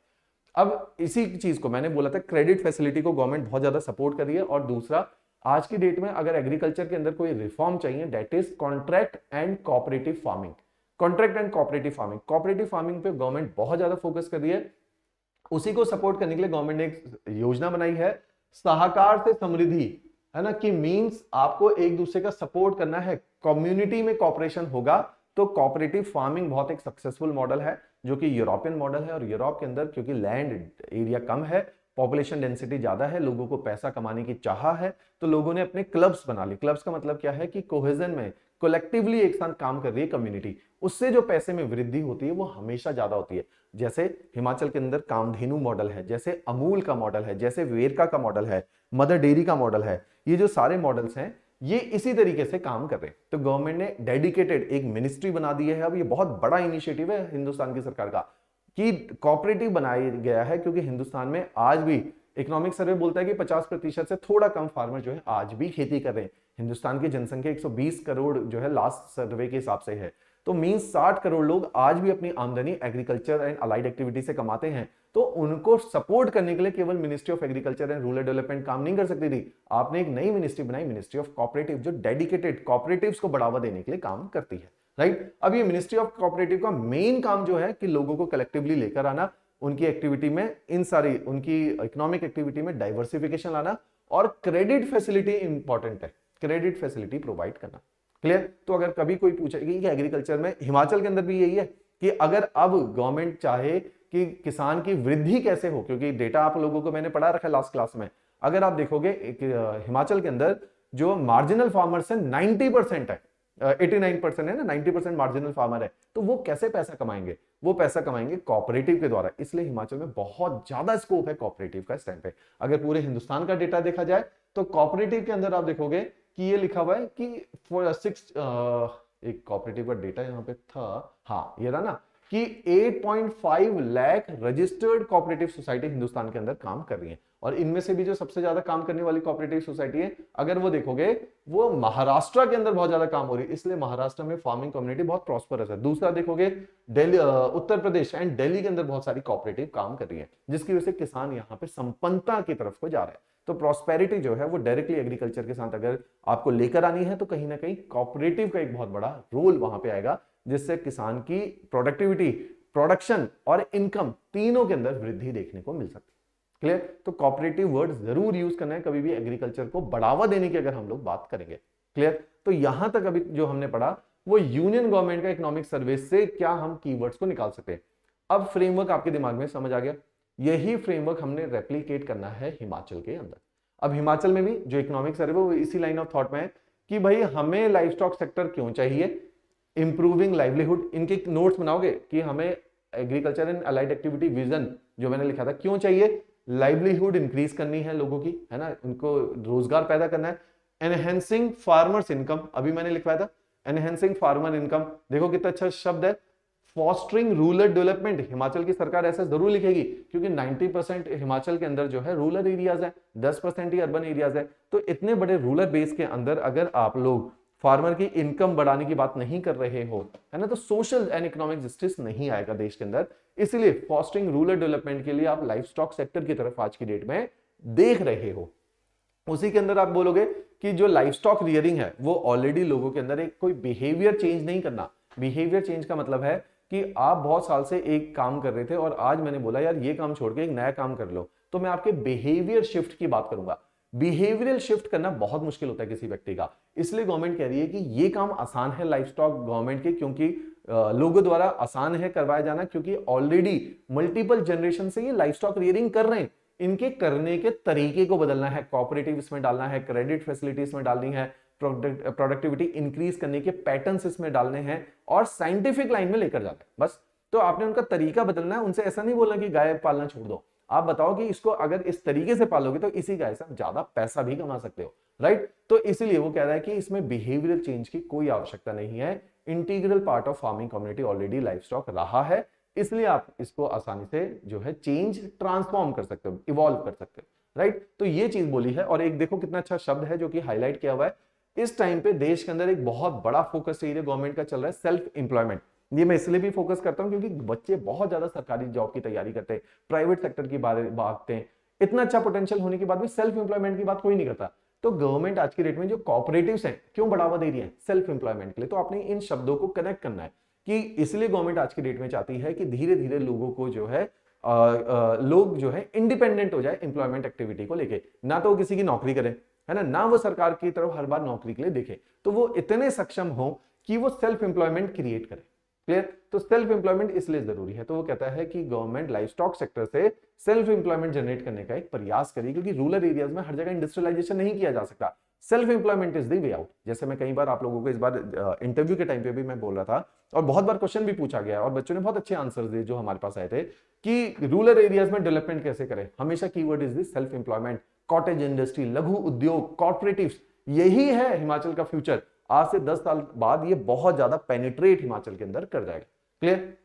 अब इसी चीज को मैंने बोला था, क्रेडिट फैसिलिटी को गवर्नमेंट बहुत ज्यादा सपोर्ट कर रही है। और दूसरा, आज की डेट में अगर एग्रीकल्चर के अंदर कोई रिफॉर्म चाहिए, that is contract and cooperative farming. Contract and cooperative farming, cooperative farming पे गवर्नमेंट बहुत ज्यादा फोकस कर रही है। उसी को सपोर्ट करने के लिए गवर्नमेंट ने एक योजना बनाई है, सहकार से समृद्धि, है ना, कि मींस आपको एक दूसरे का सपोर्ट करना है, कम्युनिटी में कॉपरेशन होगा। तो कोऑपरेटिव फार्मिंग बहुत एक सक्सेसफुल मॉडल है, जो कि यूरोपियन मॉडल है। और यूरोप के अंदर क्योंकि लैंड एरिया कम है, पॉपुलेशन डेंसिटी ज्यादा है, लोगों को पैसा कमाने की चाह है, तो लोगों ने अपने क्लब्स बना ली। क्लब्स का मतलब क्या है कि कोहेजन में कलेक्टिवली एक साथ काम कर रही है कम्युनिटी, उससे जो पैसे में वृद्धि होती है वो हमेशा ज्यादा होती है। जैसे हिमाचल के अंदर कामधेनु मॉडल है, जैसे अमूल का मॉडल है, जैसे वेरका का मॉडल है, मदर डेयरी का मॉडल है, ये जो सारे मॉडल्स हैं ये इसी तरीके से काम कर रहे हैं। तो गवर्नमेंट ने डेडिकेटेड एक मिनिस्ट्री बना दी है। अब ये बहुत बड़ा इनिशिएटिव है हिंदुस्तान की सरकार का कि कोऑपरेटिव बनाया गया है, क्योंकि हिंदुस्तान में आज भी इकोनॉमिक सर्वे बोलता है कि 50% से थोड़ा कम फार्मर जो है आज भी खेती कर रहे हैं। हिंदुस्तान की जनसंख्या 120 करोड़ जो है लास्ट सर्वे के हिसाब से है, तो मींस 60 करोड़ लोग आज भी अपनी आमदनी एग्रीकल्चर एंड अलाइड एक्टिविटी से कमाते हैं। तो उनको सपोर्ट करने के लिए केवल ministry of agriculture and rural development काम नहीं कर सकती थी। आपने एक नई मिनिस्ट्री बनाई, मिनिस्ट्री ऑफ कोऑपरेटिव, जो डेडिकेटेड कोऑपरेटिव्स को बढ़ावा देने के लिए काम करती है, राइट। अब ये मिनिस्ट्री ऑफ कोऑपरेटिव का मेन काम जो है कि लोगों को कलेक्टिवली लेकर आना, उनकी एक्टिविटी में, इन सारी उनकी इकोनॉमिक एक्टिविटी में डाइवर्सिफिकेशन लाना, और क्रेडिट फैसिलिटी इंपॉर्टेंट है, क्रेडिट फैसिलिटी प्रोवाइड करना। क्लियर। तो अगर कभी कोई पूछेगी कि एग्रीकल्चर में, हिमाचल के अंदर भी यही है कि अगर अब गवर्नमेंट चाहे कि किसान की वृद्धि कैसे हो, क्योंकि डेटा आप लोगों को मैंने पढ़ा रखा है लास्ट क्लास में, अगर आप देखोगे हिमाचल के अंदर जो मार्जिनल फार्मर्स है 90% है, 89% है ना, 90% मार्जिनल फार्मर है। तो वो कैसे पैसा कमाएंगे? वो पैसा कमाएंगे कोऑपरेटिव के द्वारा। इसलिए हिमाचल में बहुत ज्यादा स्कोप है कोऑपरेटिव का इस टाइम पे। अगर पूरे हिंदुस्तान का डेटा देखा जाए तो कोऑपरेटिव के अंदर आप देखोगे कि ये लिखा हुआ है कि एक कोऑपरेटिव का डेटा यहाँ पे था, हाँ ये रहा ना, कि 8.5 lakh registered cooperative society Hindustan के अंदर काम कर रही है। और इनमें से भी जो सबसे ज्यादा काम करने वाली कोऑपरेटिव सोसाइटी है, अगर वो देखोगे, वो महाराष्ट्र के अंदर बहुत ज्यादा काम हो रही है। इसलिए महाराष्ट्र में फार्मिंग कम्युनिटी बहुत प्रॉस्परस है। दूसरा देखोगे दिल्ली, उत्तर प्रदेश एंड दिल्ली के अंदर बहुत सारी कोऑपरेटिव काम कर रही है, जिसकी वजह से किसान यहाँ पे संपन्नता की तरफ को जा रहा है। तो प्रॉस्पेरिटी जो है वो डायरेक्टली एग्रीकल्चर के साथ अगर आपको लेकर आनी है, तो कहीं ना कहीं कोऑपरेटिव का एक बहुत बड़ा रोल वहां पे आएगा, जिससे किसान की प्रोडक्टिविटी, प्रोडक्शन और इनकम तीनों के अंदर वृद्धि देखने को मिल सकती है। क्लियर। तो कोऑपरेटिव वर्ड जरूर यूज करना है कभी भी एग्रीकल्चर को बढ़ावा देने की अगर हम लोग बात करेंगे। क्लियर। तो यहां तक अभी जो हमने पढ़ा वो यूनियन गवर्नमेंट का इकोनॉमिक सर्वे से क्या हम कीवर्ड्स को निकाल सकते हैं। अब फ्रेमवर्क आपके दिमाग में समझ आ गया। यही फ्रेमवर्क हमने रेप्लिकेट करना है हिमाचल के अंदर। अब हिमाचल में भी जो इकोनॉमिक सर्वे वो इसी लाइन ऑफ थॉट में है कि भाई हमें लाइवस्टॉक सेक्टर क्यों चाहिए, इंप्रूविंग लाइवलीहुड, इनके नोट्स बनाओगे कि हमें agriculture and allied activity vision जो मैंने लिखा था क्यों चाहिए, लाइवलीहुड इंक्रीज करनी है लोगों की, है ना, उनको रोजगार पैदा करना है। एनहेंसिंग फार्मर्स इनकम, अभी मैंने लिखवाया था एनहेंसिंग फार्मर इनकम, देखो कितना अच्छा शब्द है। फॉस्टरिंग रूरल डेवलपमेंट, हिमाचल की सरकार ऐसा जरूर लिखेगी क्योंकि 90% हिमाचल के अंदर जो है रूरल एरियाज है, 10% ही अर्बन एरियाज है। तो इतने बड़े रूरल बेस के अंदर अगर आप लोग फार्मर की इनकम बढ़ाने की बात नहीं कर रहे हो, है ना, तो सोशल एंड इकोनॉमिक जस्टिस नहीं आएगा देश के अंदर। इसलिए फॉस्टरिंग रूरल डेवलपमेंट के लिए आप लाइफ स्टॉक सेक्टर की तरफ आज की डेट में देख रहे हो। उसी के अंदर आप बोलोगे कि जो लाइफ स्टॉक रियरिंग है वो ऑलरेडी लोगों के अंदर एक कोई बिहेवियर चेंज नहीं करना। बिहेवियर चेंज का मतलब है कि आप बहुत साल से एक काम कर रहे थे और आज मैंने बोला यार ये काम छोड़ के एक नया काम कर लो, तो मैं आपके बिहेवियर शिफ्ट की बात करूंगा। बिहेवियरल शिफ्ट करना बहुत मुश्किल होता है किसी व्यक्ति का, इसलिए गवर्नमेंट कह रही है कि ये काम आसान है लाइफ स्टॉक गवर्नमेंट के, क्योंकि लोगों द्वारा आसान है करवाया जाना, क्योंकि ऑलरेडी मल्टीपल जनरेशन से ये लाइफ स्टॉक रियरिंग कर रहे हैं। इनके करने के तरीके को बदलना है, कोऑपरेटिव इसमें डालना है, क्रेडिट फैसिलिटी इसमें डालनी है, प्रोडक्टिविटी इंक्रीज करने के पैटर्न्स इसमें डालने हैं और साइंटिफिक लाइन में लेकर जाना है बस। तो आपने उनका तरीका बदलना है, उनसे ऐसा नहीं बोलना कि गाय पालना छोड़ दो। आप बताओ कि इसको अगर इस तरीके से पालोगे तो इसी गाय से आप ज्यादा पैसा भी कमा सकते हो, राइट। तो इसीलिए वो कह रहा है कि इसमें बिहेवियरल चेंज की कोई आवश्यकता नहीं है, integral part of farming community already life stock रहा है, इसलिए आप इसको आसानी से जो है चेंज ट्रांसफॉर्म कर सकते हो, इवॉल्व कर सकते हो, राइट। तो ये चीज बोली है। और एक देखो कितना अच्छा शब्द है जो कि हाईलाइट किया हुआ है, इस टाइम पे देश के अंदर एक बहुत बड़ा फोकस एरिया गवर्नमेंट का चल रहा है सेल्फ एम्प्लॉयमेंट। ये मैं इसलिए भी फोकस करता हूं क्योंकि बच्चे बहुत ज्यादा सरकारी जॉब की तैयारी करते हैं, प्राइवेट सेक्टर की बारे भागते हैं, इतना अच्छा पोटेंशियल होने के बाद भी सेल्फ एम्प्लॉयमेंट की बात कोई नहीं करता। तो गवर्नमेंट आज की डेट में जो कोऑपरेटिव्स हैं क्यों बढ़ावा दे रही है सेल्फ एम्प्लॉयमेंट के लिए, तो आपने इन शब्दों को कनेक्ट करना है कि इसलिए गवर्नमेंट आज की डेट में चाहती है कि धीरे धीरे लोगों को जो है लोग जो है इंडिपेंडेंट हो जाए एम्प्लॉयमेंट एक्टिविटी को लेके, ना तो वो किसी की नौकरी करें, है ना, ना वो सरकार की तरफ हर बार नौकरी के लिए देखे, तो वो इतने सक्षम हो कि वो सेल्फ एम्प्लॉयमेंट क्रिएट करे। क्लियर। तो सेल्फ एम्प्लॉयमेंट इसलिए जरूरी है। तो वो कहता है कि गवर्नमेंट लाइफ स्टॉक सेक्टर से सेल्फ एम्प्लॉयमेंट जनरेट करने का एक प्रयास करेगी, क्योंकि रूरल एरियाज में हर जगह इंडस्ट्रियलाइजेशन नहीं किया जा सकता। Self employment is the way out. जैसे मैं कई बार आप लोगों को इस बार इंटरव्यू के टाइम पे भी मैं बोल रहा था और बहुत बार क्वेश्चन भी पूछा गया और बच्चों ने बहुत अच्छे आंसर्स दिए जो हमारे पास आए थे कि रूरल एरियाज में डेवलपमेंट कैसे करें। हमेशा keyword is this self employment, cottage industry, लघु उद्योग, कॉर्पोरेटिव्स, यही है हिमाचल का फ्यूचर। आज से 10 साल बाद ये बहुत ज्यादा पेनिट्रेट हिमाचल के अंदर कर जाएगा। क्लियर।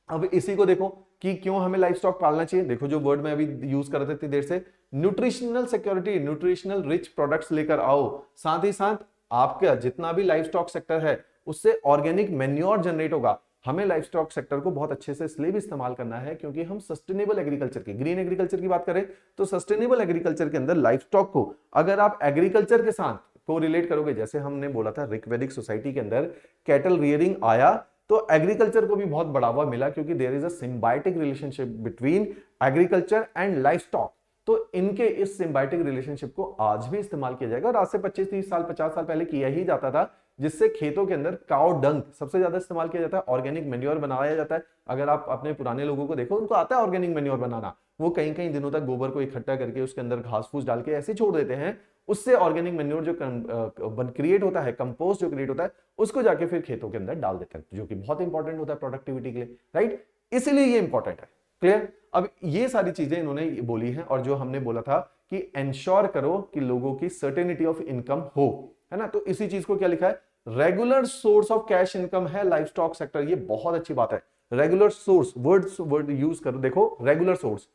अब इसी को देखो कि क्यों हमें लाइफ स्टॉक पालना चाहिए। देखो जो वर्ड मैं अभी यूज कर रहा था इतनी देर से, nutritional security, nutritional rich products लेकर आओ, साथ ही साथ आपका जितना भी लाइफ स्टॉक सेक्टर है उससे ऑर्गेनिक मैन्योर जनरेट होगा। हमें लाइफ स्टॉक सेक्टर को बहुत अच्छे से इसलिए भी इस्तेमाल करना है क्योंकि हम सस्टेनेबल एग्रीकल्चर की, ग्रीन एग्रीकल्चर की बात करें तो सस्टेनेबल एग्रीकल्चर के अंदर लाइफ स्टॉक को अगर आप एग्रीकल्चर के साथ को रिलेट करोगे, जैसे हमने बोला था ऋग्वैदिक सोसाइटी के अंदर कैटल रियरिंग आया तो एग्रीकल्चर को भी बहुत बढ़ावा मिला, क्योंकि there is a symbiotic relationship between agriculture and livestock. तो इनके इस सिम्बायोटिक रिलेशनशिप को आज भी इस्तेमाल किया जाएगा और आज से 25-30 साल 50 साल पहले किया ही जाता था, जिससे खेतों के अंदर काउ डंग सबसे ज्यादा इस्तेमाल किया जाता है, ऑर्गेनिक मैन्योर बनाया जाता है। अगर आप अपने पुराने लोगों को देखो उनको आता है ऑर्गेनिक मैन्योर बनाना, वो कई कई दिनों तक गोबर को इकट्ठा करके उसके अंदर घास फूस डाल के ऐसे छोड़ देते हैं, उससे ऑर्गेनिक मैन्योर जो क्रिएट होता है, कंपोस्ट जो क्रिएट होता है, उसको जाके फिर खेतों के अंदर डाल देते हैं, जो कि बहुत इंपॉर्टेंट होता है प्रोडक्टिविटी के लिए, राइट। इसीलिए ये इंपॉर्टेंट है। क्लियर। अब ये सारी चीजें इन्होंने बोली हैं और जो हमने बोला था कि एंश्योर करो कि लोगों की सर्टेनिटी ऑफ इनकम हो, है ना, तो इसी चीज को क्या लिखा है, regular source of cash income है लाइफ स्टॉक सेक्टर। ये बहुत अच्छी बात है, रेगुलर सोर्स, वर्ड यूज करो, देखो रेगुलर सोर्स।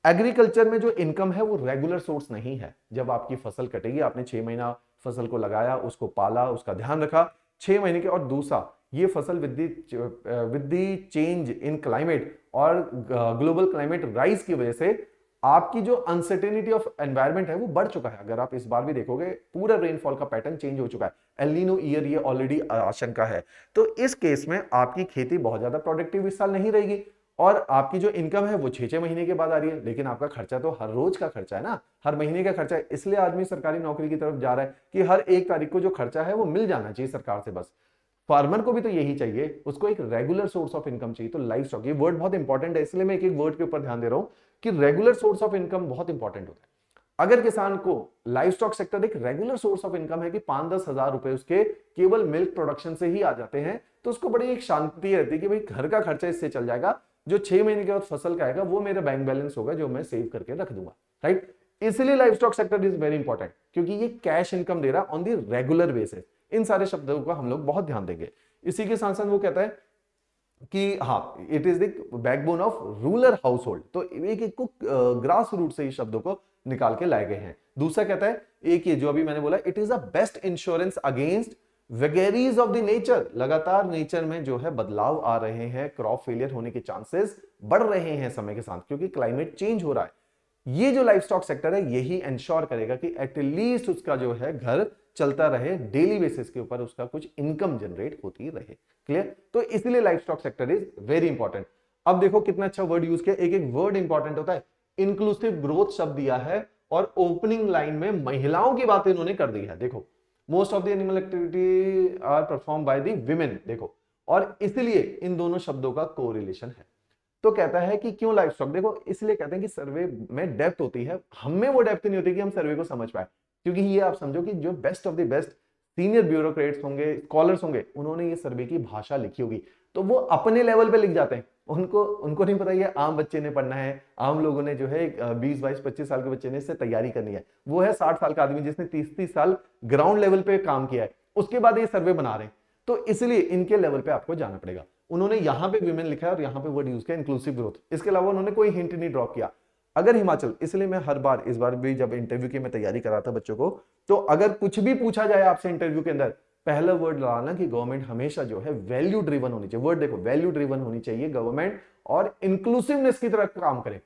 एग्रीकल्चर में जो इनकम है वो रेगुलर सोर्स नहीं है। जब आपकी फसल कटेगी, आपने 6 महीना फसल को लगाया, उसको पाला, उसका ध्यान रखा, 6 महीने के, और दूसरा ये फसल with the change in climate और ग्लोबल क्लाइमेट राइज की वजह से आपकी जो अनसर्टेनिटी ऑफ एनवायरनमेंट है वो बढ़ चुका है। अगर आप इस बार भी देखोगे पूरा रेनफॉल का पैटर्न चेंज हो चुका है, एल नीनो ईयर ये ऑलरेडी आशंका है। तो इस केस में आपकी खेती बहुत ज्यादा प्रोडक्टिव इस साल नहीं रहेगी और आपकी जो इनकम है वो 6-6 महीने के बाद आ रही है, लेकिन आपका खर्चा तो हर रोज का खर्चा है ना, हर महीने का खर्चा है। इसलिए आदमी सरकारी नौकरी की तरफ जा रहा है कि हर 1 तारीख को जो खर्चा है वो मिल जाना चाहिए सरकार से। बस फार्मर को भी तो यही चाहिए, उसको एक रेगुलर सोर्स ऑफ इनकम चाहिए। तो लाइफ स्टॉक, ये वर्ड बहुत इंपॉर्टेंट है, इसलिए मैं एक एक वर्ड के ऊपर ध्यान दे रहा हूं कि रेगुलर सोर्स ऑफ इनकम बहुत इंपॉर्टेंट होता है। अगर किसान को लाइफ स्टॉक सेक्टर एक रेगुलर सोर्स ऑफ इनकम है कि 5-10 हजार रुपए उसके केवल मिल्क प्रोडक्शन से ही आ जाते हैं, तो उसको बड़ी एक शांति रहती है कि भाई घर का खर्चा इससे चल जाएगा, जो 6 महीने के बाद फसल का आएगा वो मेरा बैंक बैलेंस होगा जो मैं सेव करके रख दूंगा, राइट। इसलिए life stock sector is very important, क्योंकि ये कैश इनकम दे रहा ऑन द रेगुलर बेसिस। इन सारे शब्दों का हम लोग बहुत ध्यान देंगे। इसी के साथ साथ वो कहता है कि हाँ, it is the backbone of rural house hold. तो एक को ग्रास रूट से ही शब्दों को निकाल के लाए गए हैं। दूसरा कहता है एक ये जो अभी मैंने बोला, it is a best insurance against vagaries of the nature. लगातार नेचर में जो है बदलाव आ रहे हैं, क्रॉप फेलियर होने के चांसेस बढ़ रहे हैं समय के साथ, क्योंकि क्लाइमेट चेंज हो रहा है। ये जो लाइफ स्टॉक सेक्टर है यही इंश्योर करेगा कि एटलीस्ट उसका जो है घर चलता रहे, डेली बेसिस के ऊपर उसका कुछ इनकम जनरेट होती रहे। क्लियर? तो इसलिए life stock sector is very important. अब देखो कितना अच्छा वर्ड यूज किया, एक एक वर्ड इंपॉर्टेंट होता है। इंक्लूसिव ग्रोथ शब्द दिया है और ओपनिंग लाइन में महिलाओं की बात इन्होंने कर दी है। देखो, most of the animal activity are perform by the women. देखो, और इसलिए इन दोनों शब्दों का कोरिलेशन है। तो कहता है कि क्यों लाइफ स्टॉक, देखो इसलिए कहते हैं कि सर्वे में डेप्थ होती है, हमें वो डेप्थ नहीं होती कि हम सर्वे को समझ पाए। क्योंकि ये आप समझो कि जो best of the best senior bureaucrats होंगे, स्कॉलर्स होंगे, उन्होंने ये सर्वे की भाषा लिखी होगी, तो वो अपने लेवल पे लिख जाते हैं। उनको नहीं पता ये आम बच्चे ने पढ़ना है, आम लोगों ने जो है 20, 22, 25 साल के बच्चे ने इससे तैयारी करनी है। वो है 60 साल का आदमी जिसने 30 साल ग्राउंड लेवल पे काम किया है, उसके बाद ये सर्वे बना रहे हैं। तो इसलिए इनके लेवल पे आपको जाना पड़ेगा। उन्होंने यहां पे विमेन लिखा है और यहां पे वर्ड यूज किया इंक्लूसिव ग्रोथ। इसके अलावा उन्होंने कोई हिंट नहीं ड्रॉप किया। अगर हिमाचल, इसलिए मैं हर बार, इस बार भी जब इंटरव्यू की मैं तैयारी कराता बच्चों को, तो अगर कुछ भी पूछा जाए आपसे इंटरव्यू के अंदर, पहला वर्ड लगाना कि गवर्नमेंट हमेशा जो है वैल्यू ड्रिवन होनी चाहिए। वर्ड देखो, वैल्यू ड्रिवन होनी चाहिए गवर्नमेंट, और इंक्लूसिवनेस की तरफ काम करे।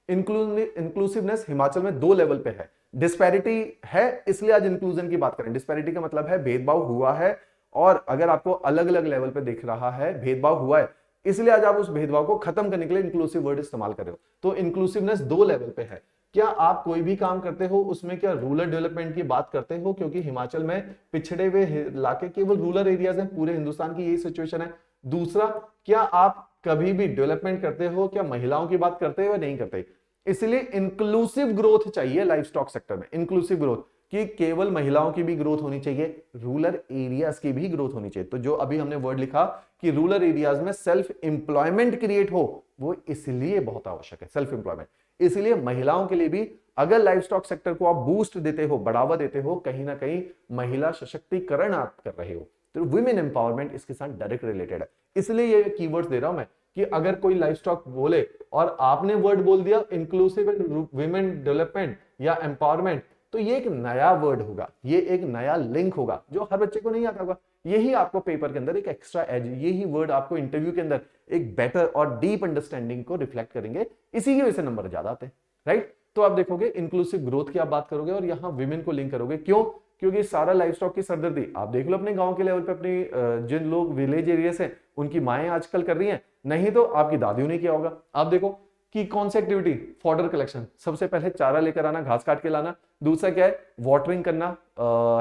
इंक्लूसिवनेस हिमाचल में 2 लेवल पे है। डिस्पैरिटी है, इसलिए आज इंक्लूजन की बात करें। डिस्पैरिटी का मतलब है भेदभाव हुआ है, और अगर आपको अलग अलग लेवल पे दिख रहा है भेदभाव हुआ है, इसलिए आज आप उस भेदभाव को खत्म करने के लिए इंक्लूसिव वर्ड इस्तेमाल कर रहे हो। तो इंक्लूसिवनेस 2 लेवल पे है। क्या आप कोई भी काम करते हो उसमें क्या रूरल डेवलपमेंट की बात करते हो? क्योंकि हिमाचल में पिछड़े हुए इलाके केवल रूरल एरियाज हैं, पूरे हिंदुस्तान की यही सिचुएशन है। दूसरा, क्या आप कभी भी डेवलपमेंट करते हो? क्या महिलाओं की बात करते हो या नहीं करते? इसलिए इंक्लूसिव ग्रोथ चाहिए लाइफ स्टॉक सेक्टर में। इंक्लूसिव ग्रोथ कि केवल महिलाओं की भी ग्रोथ होनी चाहिए, रूरल एरियाज की भी ग्रोथ होनी चाहिए। तो जो अभी हमने वर्ड लिखा कि रूरल एरियाज में सेल्फ एम्प्लॉयमेंट क्रिएट हो, वो इसलिए बहुत आवश्यक है, सेल्फ एम्प्लॉयमेंट। इसलिए महिलाओं के लिए भी अगर लाइफ स्टॉक सेक्टर को आप बूस्ट देते हो, बढ़ावा देते हो, कहीं ना कहीं महिला सशक्तिकरण आप कर रहे हो, तो वुमेन एम्पावरमेंट इसके साथ डायरेक्ट रिलेटेड है। इसलिए ये कीवर्ड्स दे रहा हूं मैं कि अगर कोई लाइफ स्टॉक बोले और आपने वर्ड बोल दिया इंक्लूसिव एंड वुमेन डेवलपमेंट या एम्पावरमेंट, तो ये एक नया वर्ड होगा, ये एक नया लिंक होगा जो हर बच्चे को नहीं आता होगा। यही आपको पेपर के अंदर एक एक्स्ट्रा एज, यही वर्ड आपको इंटरव्यू के अंदर एक बेटर और डीप अंडरस्टैंडिंग को रिफ्लेक्ट करेंगे। इसी की वजह से नंबर ज्यादा आते हैं, राइट। तो आप देखोगे इंक्लूसिव ग्रोथ की आप बात करोगे और यहां विमेन को लिंक करोगे। क्यों? क्योंकि सारा लाइफ स्टॉक की सरदर्दी आप देख लो अपने गांव के लेवल पे, अपनी जिन लोग विलेज एरिया से, उनकी माएं आजकल कर रही हैं, नहीं तो आपकी दादियों ने किया होगा। आप देखो कि कौन सी एक्टिविटी, फॉडर कलेक्शन, सबसे पहले चारा लेकर आना, घास काट के लाना। दूसरा क्या है, वाटरिंग करना,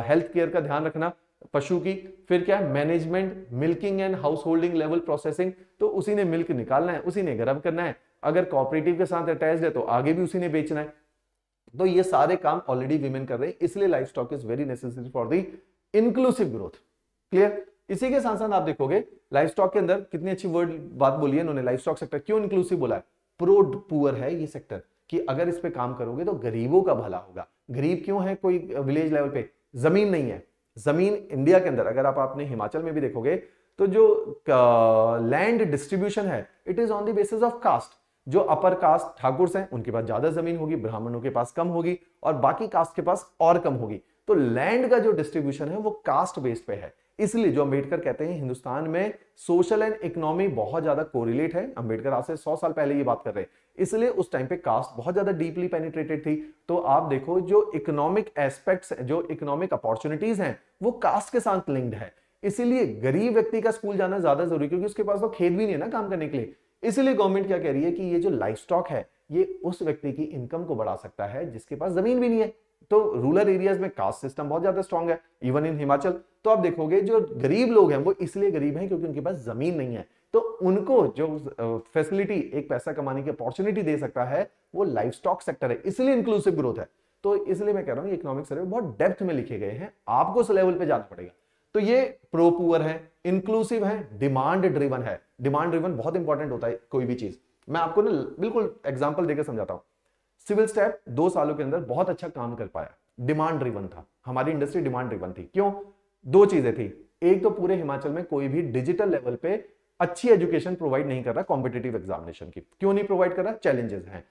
हेल्थ केयर का ध्यान रखना पशु की। फिर क्या है, management, milking and house holding level processing, तो उसी ने मिल्क निकालना है, उसी ने गर्म करना है। अगर कोऑपरेटिव के साथ अटैच्ड है तो आगे भी उसी ने बेचना है। तो ये सारे काम ऑलरेडी विमेन कर रहे हैं, इसलिए life stock is very necessary for the inclusive growth. Clear? इसी के साथ साथ आप देखोगे लाइफ स्टॉक के अंदर कितनी अच्छी वर्ड बात बोली है इन्होंने। लाइफ स्टॉक सेक्टर क्यों इंक्लूसिव बोला है? प्रो पुअर है ये सेक्टर, कि अगर इस पे काम करोगे तो गरीबों का भला होगा। गरीब क्यों है? कोई विलेज लेवल पे जमीन नहीं है। जमीन इंडिया के अंदर अगर आप अपने हिमाचल में भी देखोगे तो जो लैंड डिस्ट्रीब्यूशन है, it is on the basis of caste. जो अपर कास्ट ठाकुर हैं उनके पास ज्यादा जमीन होगी, ब्राह्मणों के पास कम होगी, और बाकी कास्ट के पास और कम होगी। तो लैंड का जो डिस्ट्रीब्यूशन है वो कास्ट बेस्ड पे है। इसलिए जो अंबेडकर कहते हैं हिंदुस्तान में सोशल एंड इकोनॉमी बहुत ज्यादा कोरिलेट है। अंबेडकर आज से 100 साल पहले ये बात कर रहे हैं, इसलिए उस टाइम पे कास्ट बहुत ज्यादा डीपली पेनिट्रेटेड थी। तो आप देखो जो इकोनॉमिक एस्पेक्ट्स, जो इकोनॉमिक अपॉर्चुनिटीज हैं, वो कास्ट के साथ लिंक्ड है। इसीलिए गरीब व्यक्ति का स्कूल जाना ज्यादा जरूरी, क्योंकि उसके पास तो खेत भी नहीं है ना काम करने के लिए। इसलिए गवर्नमेंट क्या कह रही है कि ये जो लाइफ स्टॉक है ये उस व्यक्ति की इनकम को बढ़ा सकता है जिसके पास जमीन भी नहीं है। तो रूरल एरियाज में कास्ट सिस्टम बहुत ज्यादा स्ट्रांग है, इवन इन हिमाचल। तो आप देखोगे जो गरीब लोग हैं वो इसलिए गरीब हैं क्योंकि उनके पास जमीन नहीं है। तो उनको जो फैसिलिटी, एक पैसा कमाने की अपॉर्चुनिटी दे सकता है, वो लाइफ स्टॉक सेक्टर है। इसलिए इंक्लूसिव ग्रोथ है। तो इसलिए मैं कह रहा हूं इकोनॉमिक सर्वे बहुत डेप्थ में लिखे गए हैं, आपको उस लेवल पे जाना पड़ेगा। तो ये प्रो पुअर है, इंक्लूसिव है, डिमांड ड्रिवन है। डिमांड ड्रिवन बहुत इंपॉर्टेंट होता है कोई भी चीज। मैं आपको ना बिल्कुल एग्जांपल देकर समझाता हूं। सिविल स्टैप 2 सालों के अंदर बहुत अच्छा काम कर पाया, डिमांड ड्रिवन था, हमारी इंडस्ट्री डिमांड ड्रिवन थी। क्यों? 2 चीजें थी। एक तो पूरे हिमाचल में कोई भी डिजिटल लेवल पे अच्छी एजुकेशन प्रोवाइड नहीं कर रहा कॉम्पिटिटिव एग्जामिनेशन की। क्यों नहीं प्रोवाइड कर रहा? चैलेंजेस हैं।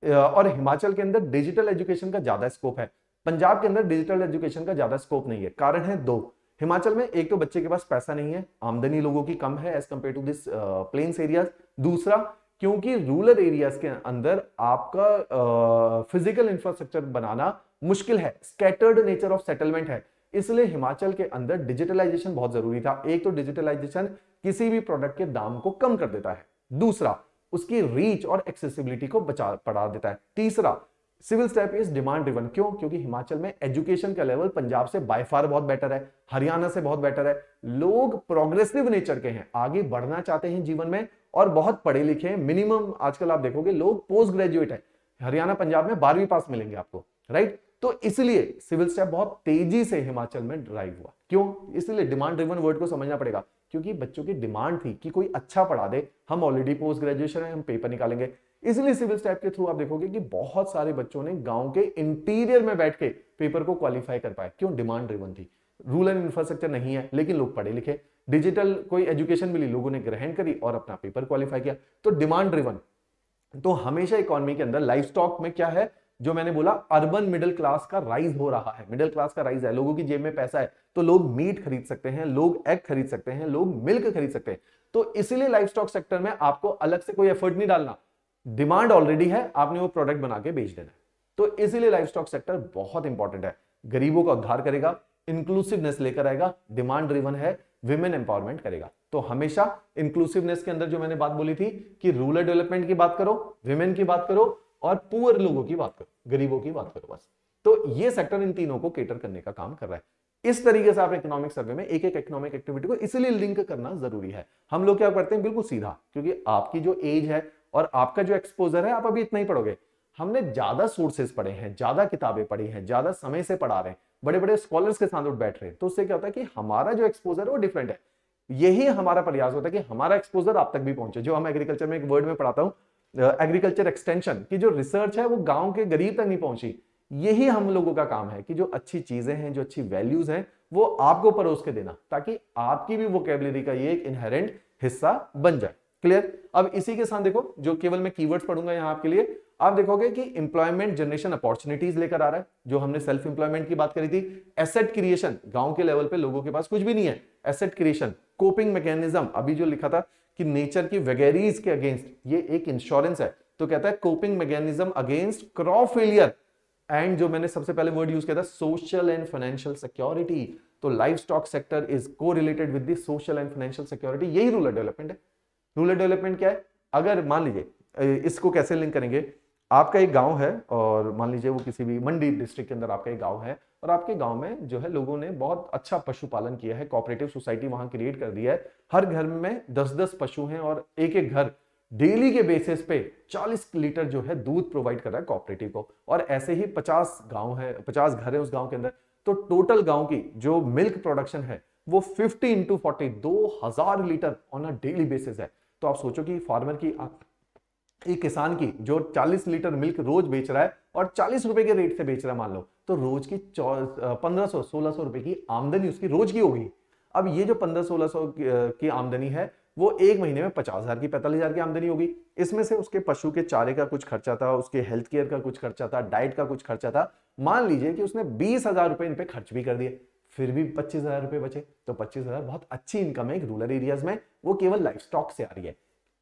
और हिमाचल के अंदर डिजिटल एजुकेशन का ज्यादा स्कोप है, पंजाब के अंदर डिजिटल एजुकेशन का ज्यादा स्कोप नहीं है। कारण है 2। हिमाचल में एक तो बच्चे के पास पैसा नहीं है, आमदनी लोगों की कम है as compare to this plains areas. दूसरा, क्योंकि रूरल एरियाज के अंदर आपका फिजिकल इंफ्रास्ट्रक्चर बनाना मुश्किल है, स्कैटर्ड नेचर ऑफ सेटलमेंट है, इसलिए हिमाचल के अंदर डिजिटलाइजेशन बहुत जरूरी था। एक तो डिजिटलाइजेशन किसी भी प्रोडक्ट के दाम को कम कर देता है, दूसरा उसकी रीच और एक्सेसिबिलिटी को बढ़ा देता है, तीसरा civil step is demand driven. क्यों? क्योंकि हिमाचल में एजुकेशन का लेवल पंजाब से बाय फार बहुत बेटर है, हरियाणा से बहुत बेटर है। लोग प्रोग्रेसिव नेचर के हैं, आगे बढ़ना चाहते हैं जीवन में और बहुत पढ़े लिखे हैं। मिनिमम आजकल आप देखोगे लोग पोस्ट ग्रेजुएट है, हरियाणा पंजाब में 12वीं पास मिलेंगे आपको, राइट? तो इसलिए सिविल स्टैप बहुत तेजी से हिमाचल में ड्राइव हुआ। क्यों? इसलिए डिमांड ड्रिवन वर्ड को समझना पड़ेगा, क्योंकि बच्चों की डिमांड थी कि कोई अच्छा पढ़ा दे, हम ऑलरेडी पोस्ट ग्रेजुएशन है, हम पेपर निकालेंगे। इसलिए सिविल स्टैप के थ्रू आप देखोगे कि बहुत सारे बच्चों ने गांव के इंटीरियर में बैठ के पेपर को क्वालिफाई कर पाए। क्यों? डिमांड ड्रिवन थी। रूरल इंफ्रास्ट्रक्चर नहीं है लेकिन लोग पढ़े लिखे, डिजिटल कोई एजुकेशन मिली, लोगों ने ग्रहण करी और अपना पेपर क्वालिफाई किया, तो डिमांड ड्रिवन। तो हमेशा इकोनॉमी के अंदर लाइफ स्टॉक में क्या है, जो मैंने बोला अर्बन मिडिल क्लास का राइज हो रहा है, मिडिल क्लास का राइज है, लोगों की जेब में पैसा है तो लोग मीट खरीद सकते हैं, लोग एग खरीद सकते हैं, लोग मिल्क खरीद सकते हैं। तो इसीलिए लाइफ स्टॉक सेक्टर में आपको अलग से कोई एफर्ट नहीं डालना, डिमांड ऑलरेडी है, आपने वो प्रोडक्ट बना के बेच देना है। तो इसीलिए लाइफ स्टॉक सेक्टर बहुत इंपॉर्टेंट है, गरीबों का उद्धार करेगा, इंक्लूसिवनेस लेकर आएगा, डिमांड ड्रिवन है, विमेन एम्पावरमेंट करेगा। तो हमेशा इंक्लूसिवनेस के अंदर जो मैंने बात बोली थी कि रूरल डेवलपमेंट की बात करो, विमेन की बात करो और पुअर लोगों की बात करो, गरीबों की बात करो, बस। तो ये सेक्टर इन तीनों को केटर करने का काम कर रहा है। इस तरीके से आप इकोनॉमिक सर्वे में एक एक इकोनॉमिक एक्टिविटी को इसलिए लिंक करना जरूरी है। हम लोग क्या करते हैं, बिल्कुल सीधा, क्योंकि आपकी जो एज है और आपका जो एक्सपोजर है, आप अभी इतना ही पढ़ोगे। हमने ज्यादा सोर्सेज पढ़े हैं, ज्यादा किताबें पढ़ी हैं, ज्यादा समय से पढ़ा रहे हैं, बड़े बड़े स्कॉलर्स के साथ उठ बैठ रहे हैं, तो उससे क्या होता है कि हमारा जो एक्सपोजर है वो डिफरेंट है। यही हमारा प्रयास होता है कि हमारा एक्सपोजर आप तक भी पहुंचे। जो हम एग्रीकल्चर में एक वर्ड में पढ़ाता हूं, एग्रीकल्चर एक्सटेंशन की जो रिसर्च है वो गांव के गरीब तक नहीं पहुंची। यही हम लोगों का काम है कि जो अच्छी चीजें हैं, जो अच्छी वैल्यूज हैं, वो आपको परोस के देना, ताकि आपकी भी वोकैबुलरी का ये एक इनहेरेंट हिस्सा बन जाए। क्लियर? अब इसी के साथ देखो, जो केवल मैं कीवर्ड्स पढ़ूंगा यहां आपके लिए, आप देखोगे कि एम्प्लॉयमेंट जनरेशन अपॉर्चुनिटीज लेकर आ रहा है, जो हमने सेल्फ एम्प्लॉयमेंट की बात करी थी। एसेट क्रिएशन, गांव के लेवल पे लोगों के पास कुछ भी नहीं है, एसेट क्रिएशन। कोपिंग मैकेनिज्म, अभी जो लिखा था कि नेचर की वेगेरीज के अगेंस्ट ये एक इंश्योरेंस है, तो कहता है coping mechanism against crop failure. And जो मैंने सबसे पहले वर्ड यूज किया था, सोशल एंड फाइनेंशियल सिक्योरिटी। तो लाइफ स्टॉक सेक्टर इज को related with the social and financial security. यही रूरल डेवलपमेंट है। रूरल डेवलपमेंट क्या है? अगर मान लीजिए, इसको कैसे लिंक करेंगे, आपका एक गांव है और मान लीजिए वो किसी भी मंडी डिस्ट्रिक्ट के अंदर आपका एक गांव है, और आपके गांव में जो है लोगों ने बहुत अच्छा पशुपालन किया है, कोऑपरेटिव सोसाइटी वहां क्रिएट कर दिया है, हर घर में 10-10 पशु हैं और एक एक घर डेली के बेसिस पे 40 लीटर जो है दूध प्रोवाइड कर रहा है कोऑपरेटिव को, और ऐसे ही 50 गांव है, 50 घर है उस गांव के अंदर। तो टोटल गांव की जो मिल्क प्रोडक्शन है वो 50 × 40 2000 litre on a daily basis है। तो आप सोचो कि फार्मर की, एक किसान की जो 40 लीटर मिल्क रोज बेच रहा है और 40 रुपए के रेट से बेच रहा है, मान लो, तो रोज की 1500-1600 रुपए की आमदनी उसकी रोज की होगी। अब ये जो 1500-1600 की आमदनी है, वो एक महीने में 50,000 की 45,000 की आमदनी होगी। इसमें से उसके पशु के चारे का कुछ खर्चा था, उसके हेल्थ केयर का कुछ खर्चा था, डाइट का कुछ खर्चा था। मान लीजिए कि उसने 20,000 रुपए इन पे खर्च भी कर दिए, फिर भी 25,000 रुपए बचे। तो 25,000 बहुत अच्छी इनकम है रूरल एरियाज में, वो केवल लाइफ स्टॉक से आ रही है।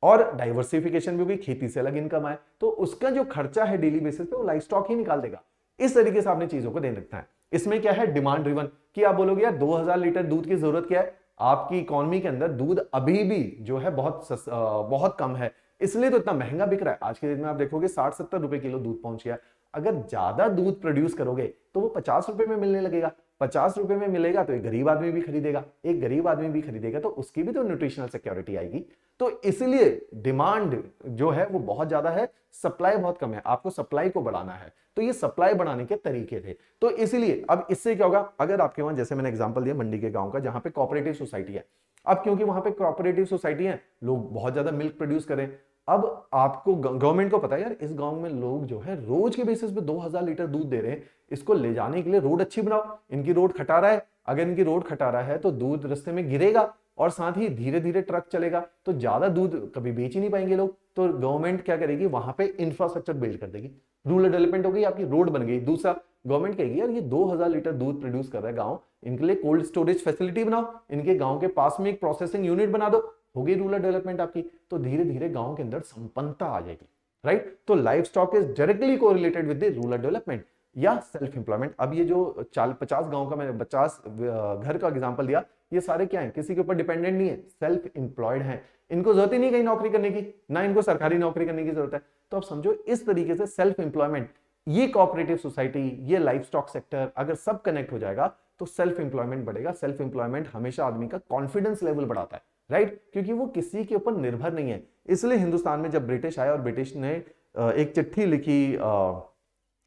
और डाइवर्सिफिकेशन भी होगी, खेती से अलग इनकम आए, तो उसका जो खर्चा है डेली बेसिस पे वो लाइफ स्टॉक ही निकाल देगा। इस तरीके से आपने चीजों को ध्यान रखना है। इसमें क्या है, डिमांड ड्रिवन, कि आप बोलोगे यार 2000 लीटर दूध की जरूरत क्या है, आपकी इकोनॉमी के अंदर दूध अभी भी जो है बहुत कम है, इसलिए तो इतना महंगा बिक रहा है। आज के दिन में आप देखोगे 60-70 रुपए किलो दूध पहुंच गया। अगर ज्यादा दूध प्रोड्यूस करोगे तो वो 50 रुपए में मिलने लगेगा। 50 रुपए में मिलेगा तो एक गरीब आदमी भी खरीदेगा, एक गरीब आदमी भी खरीदेगा तो उसकी भी तो न्यूट्रिशनल सिक्योरिटी आएगी। तो इसलिए डिमांड जो है वो बहुत ज्यादा है, सप्लाई बहुत कम है, आपको सप्लाई को बढ़ाना है। तो ये सप्लाई बढ़ाने के तरीके थे। तो इसीलिए अब इससे क्या होगा, अगर आपके वहां, जैसे मैंने एग्जांपल दिया मंडी के गांव का, जहां पे कोऑपरेटिव सोसाइटी है, अब क्योंकि वहां पे कोऑपरेटिव सोसाइटी है, लोग बहुत ज्यादा मिल्क प्रोड्यूस करें। अब आपको गवर्नमेंट को पता है यार, इस गांव में लोग जो है रोज के बेसिस पे 2000 लीटर दूध दे रहे हैं, इसको ले जाने के लिए रोड अच्छी बनाओ। इनकी रोड खटारा है, अगर इनकी रोड खटारा है तो दूध रास्ते में गिरेगा और साथ ही धीरे धीरे ट्रक चलेगा, तो ज्यादा दूध कभी बेच ही नहीं पाएंगे लोग। तो गवर्नमेंट क्या करेगी, वहां पे इंफ्रास्ट्रक्चर बिल्ड कर देगी, रूरल डेवलपमेंट हो गई, आपकी रोड बन गई। दूसरा, गवर्नमेंट कहेगी यार ये 2000 लीटर दूध प्रोड्यूस कर रहा है गांव, इनके लिए कोल्ड स्टोरेज फैसिलिटी बनाओ, इनके गांव के पास में एक प्रोसेसिंग यूनिट बना दो, होगी रूरल डेवलपमेंट आपकी। तो धीरे धीरे गांव के अंदर संपन्नता आ जाएगी, राइट। तो life stock is directly correlated with the rural development या सेल्फ इंप्लॉयमेंट। अब ये जो 50 गांव का मैंने 50 घर का एग्जांपल दिया, ये सारे क्या है, किसी के ऊपर डिपेंडेंट नहीं है, सेल्फ एम्प्लॉयड हैं, इनको जरूरत ही नहीं कहीं नौकरी करने की, ना इनको सरकारी नौकरी करने की जरूरत है। तो आप समझो इस तरीके से सेल्फ एम्प्लॉयमेंट, ये कोऑपरेटिव सोसाइटी, ये लाइफ स्टॉक सेक्टर अगर सब कनेक्ट हो जाएगा तो सेल्फ एम्प्लॉयमेंट बढ़ेगा। सेल्फ एम्प्लॉयमेंट हमेशा आदमी का कॉन्फिडेंस लेवल बढ़ाता है, राइट, क्योंकि वो किसी के ऊपर निर्भर नहीं है। इसलिए हिंदुस्तान में जब ब्रिटिश आया और ब्रिटिश ने एक चिट्ठी लिखी,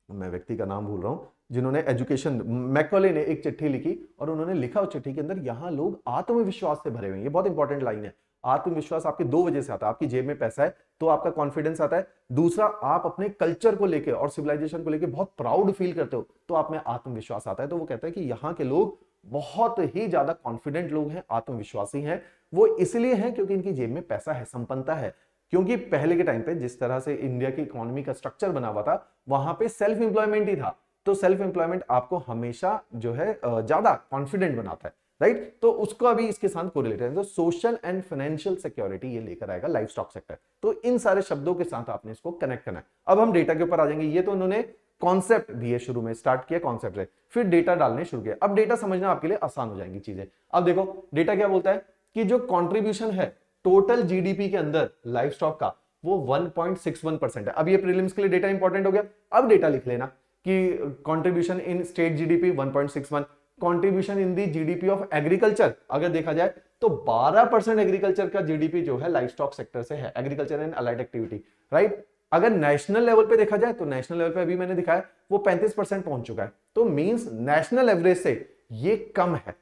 मैं व्यक्ति का नाम भूल रहा हूं, जिन्होंने एजुकेशन, मैकॉले ने एक चिट्ठी लिखी और उन्होंने लिखा उस चिट्ठी के अंदर, यहां लोग आत्मविश्वास से भरे हुए हैं। ये बहुत इंपॉर्टेंट लाइन है। आत्मविश्वास आपके दो वजह से आता है, आपकी जेब में पैसा है तो आपका कॉन्फिडेंस आता है, दूसरा आप अपने कल्चर को लेकर और सिविलाइजेशन को लेकर बहुत प्राउड फील करते हो तो आप में आत्मविश्वास आता है। तो वो कहता है कि यहाँ के लोग बहुत ही ज्यादा कॉन्फिडेंट लोग हैं, आत्मविश्वासी हैं। वो इसलिए हैं क्योंकि इनकी जेब में पैसा है, संपन्नता है। क्योंकि पहले के टाइम पे जिस तरह से इंडिया की इकोनॉमी का स्ट्रक्चर बना हुआ था, वहां पे सेल्फ एम्प्लॉयमेंट ही था। तो सेल्फ एम्प्लॉयमेंट आपको हमेशा जो है ज्यादा कॉन्फिडेंट बनाता है, राइट। तो उसको अभी इसके साथ कोरिलेटेड है। तो सोशल एंड फाइनेंशियल सिक्योरिटी ये लेकर आएगा लाइफ स्टॉक सेक्टर। तो इन सारे शब्दों के साथ आपने इसको कनेक्ट करना है। अब हम डेटा के ऊपर आ जाएंगे। ये तो उन्होंने कॉन्सेप्ट दिए, शुरू में स्टार्ट किया कॉन्सेप्ट से, फिर डेटा डालने शुरू किया। अब डेटा समझना आपके लिए आसान हो जाएंगी चीजें। अब देखो डेटा क्या बोलता है कि जो कॉन्ट्रीब्यूशन है टोटल जीडीपी के अंदर लाइफ स्टॉक का, वो 1.61% है। अब ये प्रीलिम्स के लिए डेटा इंपॉर्टेंट हो गया। अब डेटा लिख लेना कि contribution in state GDP 1.61, contribution in the GDP of agriculture अगर देखा जाए तो 12% एग्रीकल्चर का जीडीपी जो है लाइफ स्टॉक सेक्टर से है, agriculture and allied activity, right. अगर नेशनल लेवल पे देखा जाए तो नेशनल लेवल पे अभी मैंने दिखाया वो 35% पहुंच चुका है। तो मींस नेशनल एवरेज से ये कम है,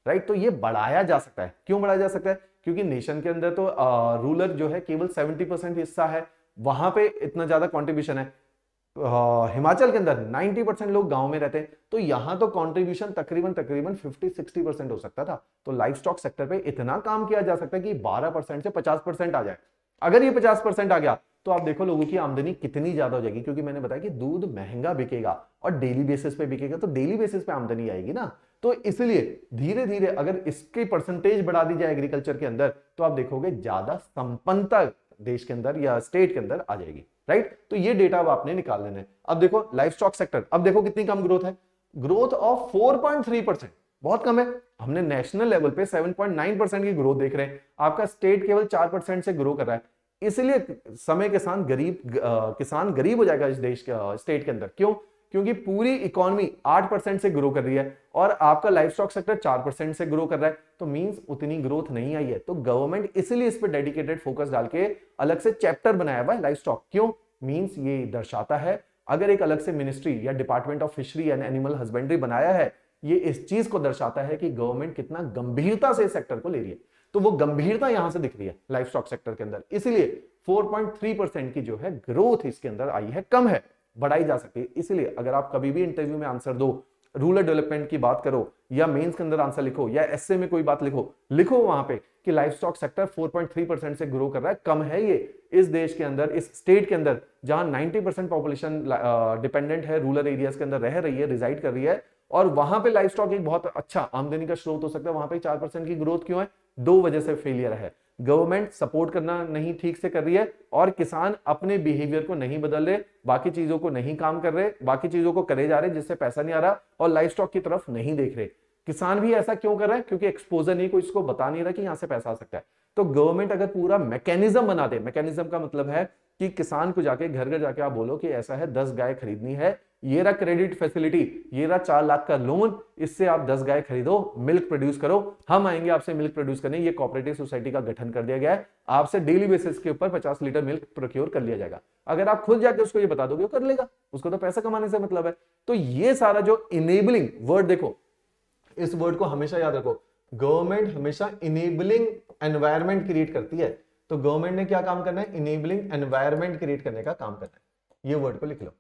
राइट। तो ये बढ़ाया जा सकता है। क्यों बढ़ाया जा सकता है? क्योंकि नेशन के अंदर तो रूरल जो है केवल 70% हिस्सा है, वहां पे इतना ज्यादा कंट्रीब्यूशन है। हिमाचल के अंदर 90% लोग गांव में रहते हैं, तो यहां तो कंट्रीब्यूशन तकरीबन 50-60% हो सकता था। तो लाइफ स्टॉक सेक्टर पे इतना काम किया जा सकता है कि 12% से 50% आ जाए। अगर ये 50% आ गया तो आप देखो लोगों की आमदनी कितनी ज्यादा हो जाएगी, क्योंकि मैंने बताया कि दूध महंगा बिकेगा और डेली बेसिस पे बिकेगा, तो डेली बेसिस पे आमदनी आएगी ना। तो इसलिए धीरे धीरे अगर इसकी परसेंटेज बढ़ा दी जाए एग्रीकल्चर के अंदर, तो आप देखोगे ज्यादा संपन्नता देश के अंदर या स्टेट के अंदर आ जाएगी, राइट। तो ये डेटा अब आपने निकाल लेना है। अब देखो लाइफ स्टॉक सेक्टर, अब देखो कितनी कम ग्रोथ है, ग्रोथ ऑफ 4.3%, बहुत कम है। हमने नेशनल लेवल पे 7.9% की ग्रोथ देख रहे हैं, आपका स्टेट केवल 4% से ग्रो कर रहा है। इसलिए समय के साथ किसान गरीब हो जाएगा इस देश के स्टेट के अंदर। क्यों? क्योंकि पूरी इकोनॉमी 8% से ग्रो कर रही है और आपका लाइफ स्टॉक सेक्टर 4% से ग्रो कर रहा है, तो मींस उतनी ग्रोथ नहीं आई है। तो गवर्नमेंट इसलिए इस पर डेडिकेटेड फोकस डाल के अलग से चैप्टर बनाया हुआ है लाइफ स्टॉक। क्यों? मींस ये दर्शाता है, अगर एक अलग से मिनिस्ट्री या department of fishery and animal husbandry बनाया है, ये इस चीज को दर्शाता है कि गवर्नमेंट कितना गंभीरता से इस सेक्टर को ले रही है। तो वो गंभीरता यहां से दिख रही है लाइफ स्टॉक सेक्टर के अंदर। इसलिए 4.3% की जो है ग्रोथ इसके अंदर आई है, कम है, बढ़ाई जा सकती है। इसलिए अगर आप कभी भी इंटरव्यू में आंसर दो, रूरल डेवलपमेंट की बात करो या मेंस के अंदर आंसर लिखो या एसए में कोई बात लिखो वहां पे कि लाइफ स्टॉक सेक्टर 4.3% से ग्रो कर रहा है, कम है ये इस देश के अंदर, इस स्टेट के अंदर जहां 90% पॉपुलेशन डिपेंडेंट है, रूरल एरियाज के अंदर रह रही है, रिजाइड कर रही है, और वहां पे लाइफ स्टॉक एक बहुत अच्छा आमदनी का स्रोत हो सकता है। वहां पे 4% की ग्रोथ क्यों है? दो वजह से फेलियर है। गवर्नमेंट सपोर्ट करना नहीं ठीक से कर रही है और किसान अपने बिहेवियर को नहीं बदल रहे, बाकी चीजों को नहीं काम कर रहे, बाकी चीजों को करे जा रहे जिससे पैसा नहीं आ रहा और लाइफ स्टॉक की तरफ नहीं देख रहे। किसान भी ऐसा क्यों कर रहा है? क्योंकि एक्सपोजर नहीं, कोई इसको बता नहीं रहा कि यहां से पैसा आ सकता है। तो गवर्नमेंट अगर पूरा मैकेनिज्म बना दे, मैकेनिज्म का मतलब है कि किसान को जाके घर घर जाके आप बोलो कि ऐसा है 10 गाय खरीदनी है ये रहा क्रेडिट फैसिलिटी, ये रहा 4 लाख का लोन, इससे आप 10 गाय खरीदो, मिल्क प्रोड्यूस करो, हम आएंगे आपसे मिल्क प्रोड्यूस करने। ये कोऑपरेटिव सोसाइटी का गठन कर दिया गया है, आपसे डेली बेसिस के ऊपर 50 लीटर मिल्क प्रोक्योर कर लिया जाएगा। अगर आप खुद जाके उसको ये बता दोगे, वो कर लेगा, उसको तो पैसा कमाने से मतलब है। तो ये सारा जो इनेबलिंग वर्ड, देखो इस वर्ड को हमेशा याद रखो, गवर्नमेंट हमेशा इनेबलिंग एनवायरमेंट क्रिएट करती है। तो गवर्नमेंट ने क्या काम करना है, इनेबलिंग एनवायरमेंट क्रिएट करने का काम करना है। ये वर्ड को लिख लो,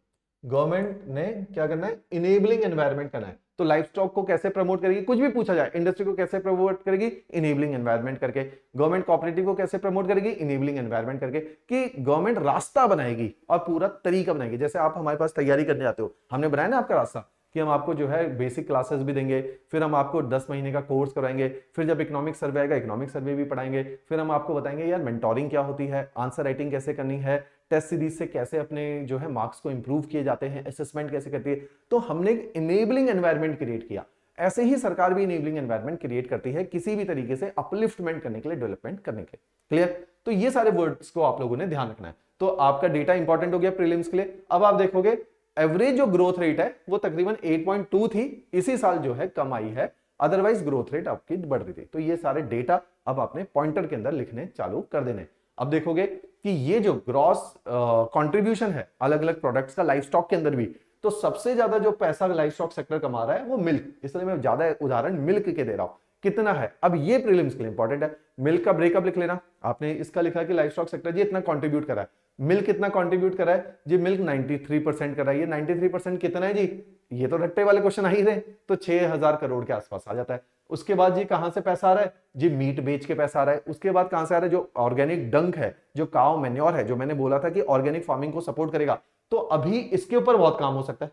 गवर्नमेंट ने क्या करना है, इनेबलिंग एनवायरमेंट करना है। तो लाइफ स्टॉक को कैसे प्रमोट करेगी, कुछ भी पूछा जाए, इंडस्ट्री को कैसे प्रमोट करेगी, इनेबलिंग एनवायरमेंट करके। गवर्नमेंट कोऑपरेटिव को कैसे प्रमोट करेगी, इनेबलिंग एनवायरमेंट करके। कि गवर्नमेंट रास्ता बनाएगी और पूरा तरीका बनाएगी। जैसे आप हमारे पास तैयारी करने जाते हो, हमने बनाया ना आपका रास्ता कि हम आपको जो है बेसिक क्लासेस भी देंगे, फिर हम आपको 10 महीने का कोर्स कराएंगे, फिर जब इकोनॉमिक सर्वे आएगा इकोनॉमिक सर्वे भी पढ़ाएंगे, फिर हम आपको बताएंगे यार मेंटोरिंग क्या होती है, आंसर राइटिंग कैसे करनी है, टेस्ट सीरीज से कैसे अपने जो है मार्क्स को इंप्रूव किए जाते हैं, असेसमेंट कैसे करती है। तो हमने एक इनेबलिंग एनवायरमेंट क्रिएट किया। ऐसे ही सरकार भी इनेबलिंग एनवायरमेंट क्रिएट करती है किसी भी तरीके से अपलिफ्टमेंट करने के लिए, डेवलपमेंट करने के लिए। क्लियर? तो ये सारे वर्ड्स को आप लोगों ने ध्यान रखना है। तो आपका डेटा इंपॉर्टेंट हो गया प्रीलिम्स के लिए। अब आप देखोगे एवरेज जो ग्रोथ रेट है वो तकरीबन 8.2 थी, इसी साल जो है कम आई है, अदरवाइज ग्रोथ रेट आपकी बढ़ रही थी। तो ये सारे डेटा अब आपने पॉइंटर के अंदर लिखने चालू कर देने। अब देखोगे कि ये जो ग्रॉस कंट्रीब्यूशन है अलग अलग प्रोडक्ट्स का लाइफ स्टॉक के अंदर भी, तो सबसे ज्यादा जो पैसा लाइफ स्टॉक सेक्टर कमा रहा है वो मिल्क, इसलिए मैं ज्यादा उदाहरण मिल्क के दे रहा हूं। कितना है, अब ये प्रीलिम्स के लिए इंपॉर्टेंट है। मिल्क का ब्रेकअप लिख लेना, आपने इसका लिखा कि लाइफ स्टॉक सेक्टर जी इतना कंट्रीब्यूट करा है, मिल्क कितना कंट्रीब्यूट करा है जी, मिल्क 93% करा है। ये 93% कितना है जी, ये तो रट्टे वाले क्वेश्चन आ ही रहे, तो 6000 करोड़ के आसपास आ जाता है। उसके बाद जी कहां से पैसा आ रहा है जी, मीट बेच के पैसा आ रहा है। उसके बाद कहां से आ रहा है, जो ऑर्गेनिक डंक है, जो काउ मैन्योर है, जो मैंने बोला था कि ऑर्गेनिक फार्मिंग को सपोर्ट करेगा, तो अभी इसके ऊपर बहुत काम हो सकता है,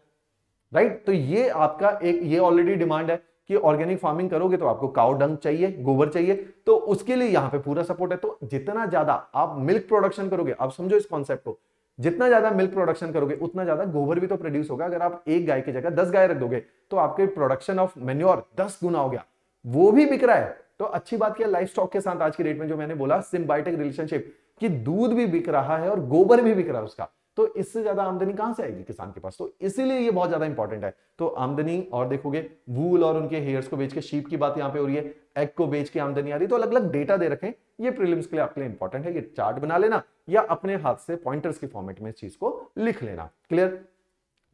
राइट। तो ये आपका एक, ये ऑलरेडी डिमांड है कि ऑर्गेनिक फार्मिंग करोगे तो आपको काउ डंक चाहिए, गोबर चाहिए, तो उसके लिए यहां पे पूरा सपोर्ट है। तो जितना ज्यादा आप मिल्क प्रोडक्शन करोगे, आप समझो इस कॉन्सेप्ट को, जितना ज्यादा मिल्क प्रोडक्शन करोगे उतना ज्यादा गोबर भी तो प्रोड्यूस होगा। अगर आप एक गाय की जगह 10 गाय रख दोगे तो आपके प्रोडक्शन ऑफ मैन्योर 10 गुना हो गया, वो भी बिक रहा है। तो अच्छी बात क्या, लाइफ स्टॉक के साथ आज की डेट में जो मैंने बोला सिम्बायोटिक रिलेशनशिप, कि दूध भी बिक रहा है और गोबर भी बिक रहा है उसका, तो इससे ज्यादा आमदनी कहां से आएगी किसान के पास। तो इसीलिए ये बहुत ज्यादा इंपॉर्टेंट है। तो आमदनी, और देखोगे वूल और उनके हेयर्स को बेच के, शीप की बात यहां पे हो रही है, एग को बेच के आमदनी आ रही है। तो अलग अलग डेटा दे रखे, ये प्रीलिम्स के लिए आपके लिए इंपॉर्टेंट है। ये चार्ट बना लेना या अपने हाथ से पॉइंटर्स के फॉर्मेट में इस चीज को लिख लेना। क्लियर?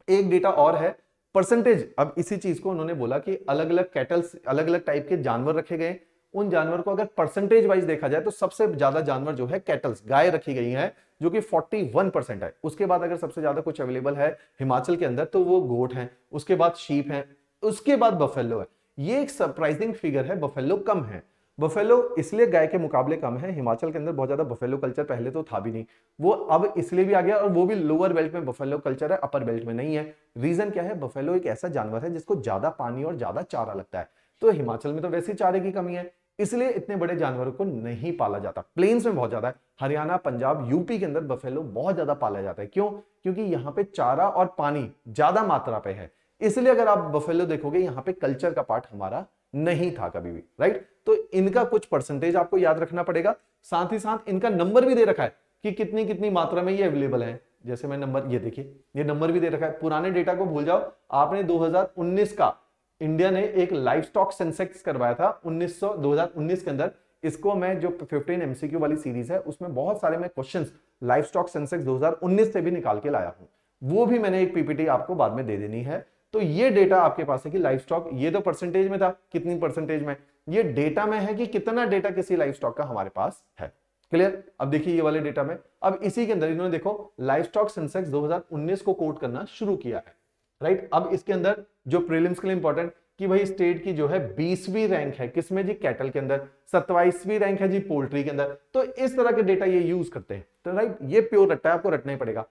एक डेटा और है परसेंटेज। अब इसी चीज को उन्होंने बोला कि अलग अलग कैटल्स, अलग अलग टाइप के जानवर रखे गए, उन जानवर को अगर परसेंटेज वाइज देखा जाए तो सबसे ज्यादा जानवर जो है कैटल्स, गाय रखी गई है, जो कि 41% है। उसके बाद अगर सबसे ज्यादा कुछ अवेलेबल है हिमाचल के अंदर तो वो गोट है, उसके बाद शीप है, उसके बाद बफेलो है। ये एक सरप्राइजिंग फिगर है, बफेलो कम है। बफेलो इसलिए गाय के मुकाबले कम है, हिमाचल के अंदर बहुत ज्यादा बफेलो कल्चर पहले तो था भी नहीं, वो अब इसलिए भी आ गया, और वो भी लोअर बेल्ट में बफेलो कल्चर है, अपर बेल्ट में नहीं है। रीजन क्या है, बफेलो एक ऐसा जानवर है जिसको ज्यादा पानी और ज्यादा चारा लगता है, तो हिमाचल में तो वैसे ही चारे की कमी है, इसलिए इतने बड़े जानवरों को नहीं पाला जाता। प्लेन्स में बहुत ज्यादा है, हरियाणा, पंजाब, यूपी के अंदर बफेलो बहुत ज्यादा पाला जाता है। क्यों? क्योंकि यहाँ पे चारा और पानी ज्यादा मात्रा पे है, इसलिए अगर आप बफेलो देखोगे यहाँ पे कल्चर का पार्ट हमारा नहीं था कभी भी, राइट। तो इनका कुछ परसेंटेज आपको याद रखना पड़ेगा, साथ ही साथ इनका नंबर भी दे रखा है कि कितनी कितनी मात्रा में ये अवेलेबल है। जैसे मैं नंबर, ये देखिए, ये नंबर भी दे रखा है। पुराने डेटा को भूल जाओ, आपने 2019 का इंडिया ने एक लाइफ स्टॉक सेंसेक्स करवाया था 2019 के अंदर। इसको मैं जो 15 एमसीक्यू वाली सीरीज है उसमें बहुत सारे मैं क्वेश्चंस लाइफ स्टॉक सेंसेक्स 2019 से भी निकाल के लाया हूं, वो भी मैंने एक पीपीटी आपको बाद में दे देनी है। तो ये डेटा आपके पास है कि लाइफ स्टॉक, ये तो परसेंटेज में था, कितनी परसेंटेज में, ये डेटा में है कि कितना डेटा किसी लाइफ स्टॉक का हमारे पास है। क्लियर? अब देखिए ये वाले डेटा में, अब इसी के अंदर इन्होंने देखो लाइफ स्टॉक सेंसेक्स 2019 को कोट करना शुरू किया है, राइट। अब इसके अंदर जो प्रीलिम्स के लिए इंपॉर्टेंट कि भाई स्टेट की जो है 20वीं रैंक है किसमें जी, कैटल के अंदर, 27वीं रैंक है जी पोल्ट्री के अंदर। तो इस तरह के डेटा ये यूज करते हैं, तो राइट, ये प्योर रट्टा है, आपको रटना ही पड़ेगा।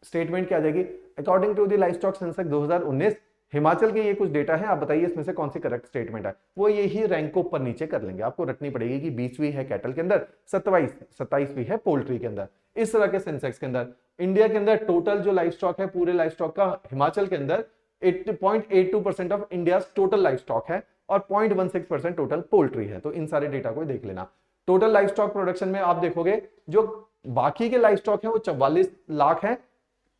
स्टेटमेंट क्या आ जाएगी, according to the livestock census 2019 Himachal के ये कुछ डेटा है, आप बताइए इसमें से कौन सी करेक्ट स्टेटमेंट है। वो यही रैंक को ऊपर नीचे कर लेंगे, आपको रटनी पड़ेगी कि 20वीं है कैटल के अंदर, 27वीं है पोल्ट्री के अंदर। इस तरह के सेंसेक्स के अंदर इंडिया के अंदर टोटल जो लाइफ स्टॉक है पूरे लाइफ स्टॉक का, हिमाचल के अंदर 0.82% of India total life stock है और 0.16% टोटल पोल्ट्री है। तो इन सारे डेटा को देख लेना। टोटल लाइफ स्टॉक प्रोडक्शन में आप देखोगे जो बाकी के लाइफ स्टॉक है वो 44 लाख है,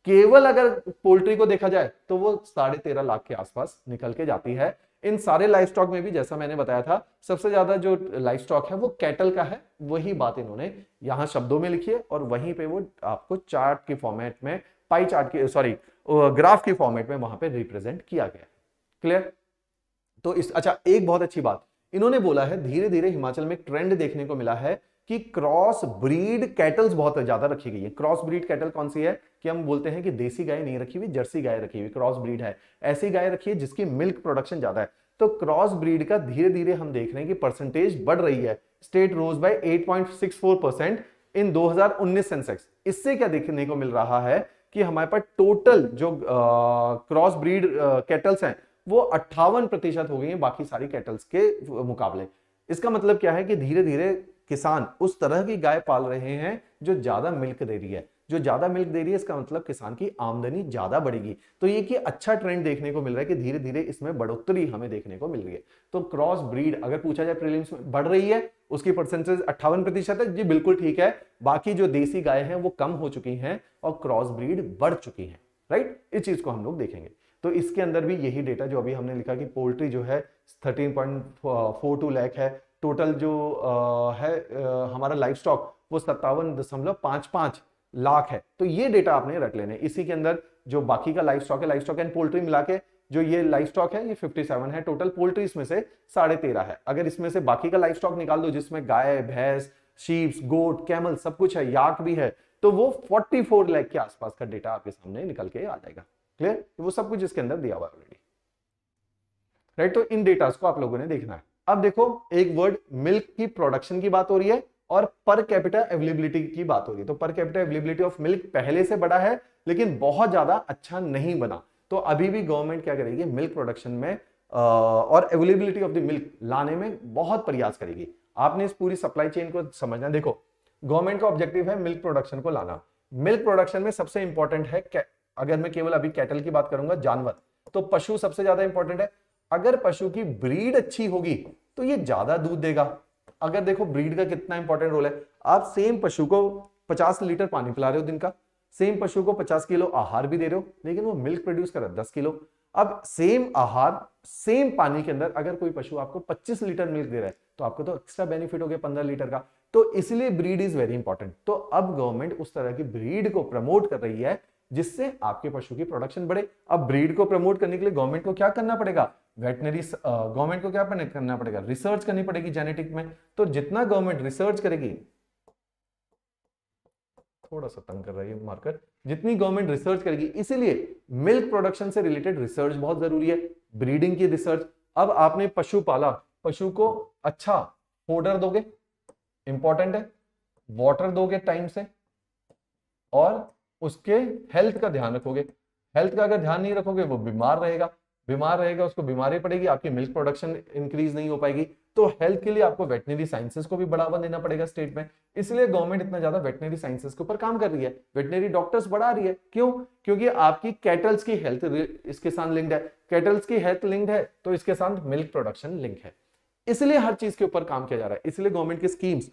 केवल अगर पोल्ट्री को देखा जाए तो वो 13.5 लाख के आसपास निकल के जाती है। इन सारे लाइफ स्टॉक में भी जैसा मैंने बताया था, सबसे ज्यादा जो लाइफ स्टॉक है वो कैटल का है। वही बात इन्होंने यहां शब्दों में लिखी है और वहीं पे वो आपको चार्ट के फॉर्मेट में, पाई चार्ट की, सॉरी, ग्राफ की फॉर्मेट में वहां पे रिप्रेजेंट किया गया है। क्लियर? तो इस, अच्छा, एक बहुत अच्छी बात इन्होंने बोला है, धीरे धीरे हिमाचल में ट्रेंड देखने को मिला है कि क्रॉस ब्रीड कैटल्स बहुत ज्यादा रखी गई है। क्रॉस ब्रीड कैटल कौन सी है कि हम बोलते हैं कि देसी गाय नहीं रखी हुई, जर्सी गाय रखी हुई, क्रॉस ब्रीड है, ऐसी गाय रखी है जिसकी मिल्क प्रोडक्शन ज्यादा है। तो क्रॉस ब्रीड का धीरे धीरे हम देख रहे हैं कि परसेंटेज बढ़ रही है। स्टेट रोज बाय 8.64% इन 2019 सेंसेक्स। इससे क्या देखने को मिल रहा है कि हमारे पास टोटल जो क्रॉस ब्रीड कैटल्स हैं वो 58% हो गई हैं बाकी सारी कैटल्स के मुकाबले। इसका मतलब क्या है कि धीरे धीरे किसान उस तरह की गाय पाल रहे हैं जो ज्यादा मिल्क दे रही है। जो ज्यादा मिल्क दे रही है इसका मतलब किसान की आमदनी ज्यादा बढ़ेगी। तो ये कि अच्छा ट्रेंड देखने को मिल रहा है कि धीरे धीरे इसमें बढ़ोतरी हमें देखने को मिल रही है। तो क्रॉस ब्रीड अगर पूछा जाए प्रीलिम्स में बढ़ रही है, उसकी परसेंटेज 58% है जी, बिल्कुल ठीक है। बाकी जो देसी गाय हैं वो कम हो चुकी हैं और क्रॉस ब्रीड बढ़ चुकी है। राइट? इस चीज को हम लोग देखेंगे। तो इसके अंदर भी यही डेटा जो अभी हमने लिखा कि पोल्ट्री जो है 13.42 लाख है, टोटल जो है हमारा लाइफ स्टॉक वो 57.55 लाख है। तो ये डेटा आपने रख लेने। इसी के अंदर जो बाकी का लाइफ स्टॉक है, लाइफ स्टॉक एंड पोल्ट्री मिला के जो ये लाइफ स्टॉक है ये 57 है टोटल, पोल्ट्री इसमें से 13.5 है। अगर इसमें से बाकी का लाइफ स्टॉक निकाल दो जिसमें गाय, भैंस, शीप्स, गोट, कैमल सब कुछ है, याक भी है, तो वो 44 लाख के आसपास का डेटा आपके सामने निकल के आ जाएगा। क्लियर? वो सब कुछ इसके अंदर दिया हुआ है ऑलरेडी। राइट? तो इन डेटास को आप लोगों ने देखना है। अब देखो, एक वर्ड मिल्क की प्रोडक्शन की बात हो रही है और पर कैपिटा अवेलेबिलिटी की बात हो रही है। तो per capita availability of milk पहले से बड़ा है लेकिन बहुत ज्यादा अच्छा नहीं बना। तो अभी भी गवर्नमेंट क्या करेगी, मिल्क प्रोडक्शन में और अवेलेबिलिटी ऑफ द मिल्क लाने में बहुत प्रयास करेगी। आपने इस पूरी सप्लाई चेन को समझना। देखो, गवर्नमेंट का ऑब्जेक्टिव है मिल्क प्रोडक्शन को लाना। मिल्क प्रोडक्शन में सबसे इंपॉर्टेंट है, अगर मैं केवल अभी कैटल की बात करूंगा, जानवर, तो पशु सबसे ज्यादा इंपॉर्टेंट है। अगर पशु की ब्रीड अच्छी होगी तो ये ज्यादा दूध देगा। अगर देखो ब्रीड का कितना इंपॉर्टेंट रोल है, आप सेम पशु को 50 लीटर पानी पिला रहे हो दिन का, सेम पशु को 50 किलो आहार भी दे रहे हो, लेकिन वो मिल्क प्रोड्यूस कर रहा है 10 किलो। अब सेम आहार सेम पानी के अंदर अगर कोई पशु आपको 25 लीटर मिल्क दे रहा है तो आपको तो एक्स्ट्रा बेनिफिट हो गया 15 लीटर का। तो इसलिए ब्रीड इज वेरी इंपॉर्टेंट। तो अब गवर्नमेंट उस तरह की ब्रीड को प्रमोट कर रही है जिससे आपके पशु की प्रोडक्शन बढ़े। अब ब्रीड को प्रमोट करने के लिए गवर्नमेंट को क्या करना पड़ेगा, वेटनरी गवर्नमेंट को क्या करना पड़ेगा, रिसर्च करनी पड़ेगी जेनेटिक में। तो जितना गवर्नमेंट रिसर्च करेगी, थोड़ा सा तंग कर रहा है मार्कर, जितनी गवर्नमेंट रिसर्च करेगी, इसीलिए मिल्क प्रोडक्शन से रिलेटेड रिसर्च बहुत जरूरी है, ब्रीडिंग की रिसर्च। अब आपने पशु पाला, पशु को अच्छा फोडर दोगे, इंपॉर्टेंट है, वाटर दोगे टाइम से, और उसके हेल्थ का ध्यान रखोगे। हेल्थ का अगर ध्यान नहीं रखोगे वो बीमार रहेगा, उसको बीमारी पड़ेगी, आपकी मिल्क प्रोडक्शन इंक्रीज नहीं हो पाएगी। तो हेल्थ के लिए आपको वेटनरी साइंसेस को भी बढ़ावा देना पड़ेगा स्टेट में। इसलिए गवर्नमेंट इतना ज्यादा वेटनरी साइंसेस के ऊपर काम कर रही है, वेटनरी डॉक्टर्स बढ़ा रही है। क्यों? क्योंकि आपकी कैटल्स की हेल्थ इसके साथ लिंक्ड है, कैटल्स की हेल्थ लिंक्ड है तो इसके साथ मिल्क प्रोडक्शन लिंक है। इसलिए हर चीज के ऊपर काम किया जा रहा है। इसलिए गवर्नमेंट की स्कीम्स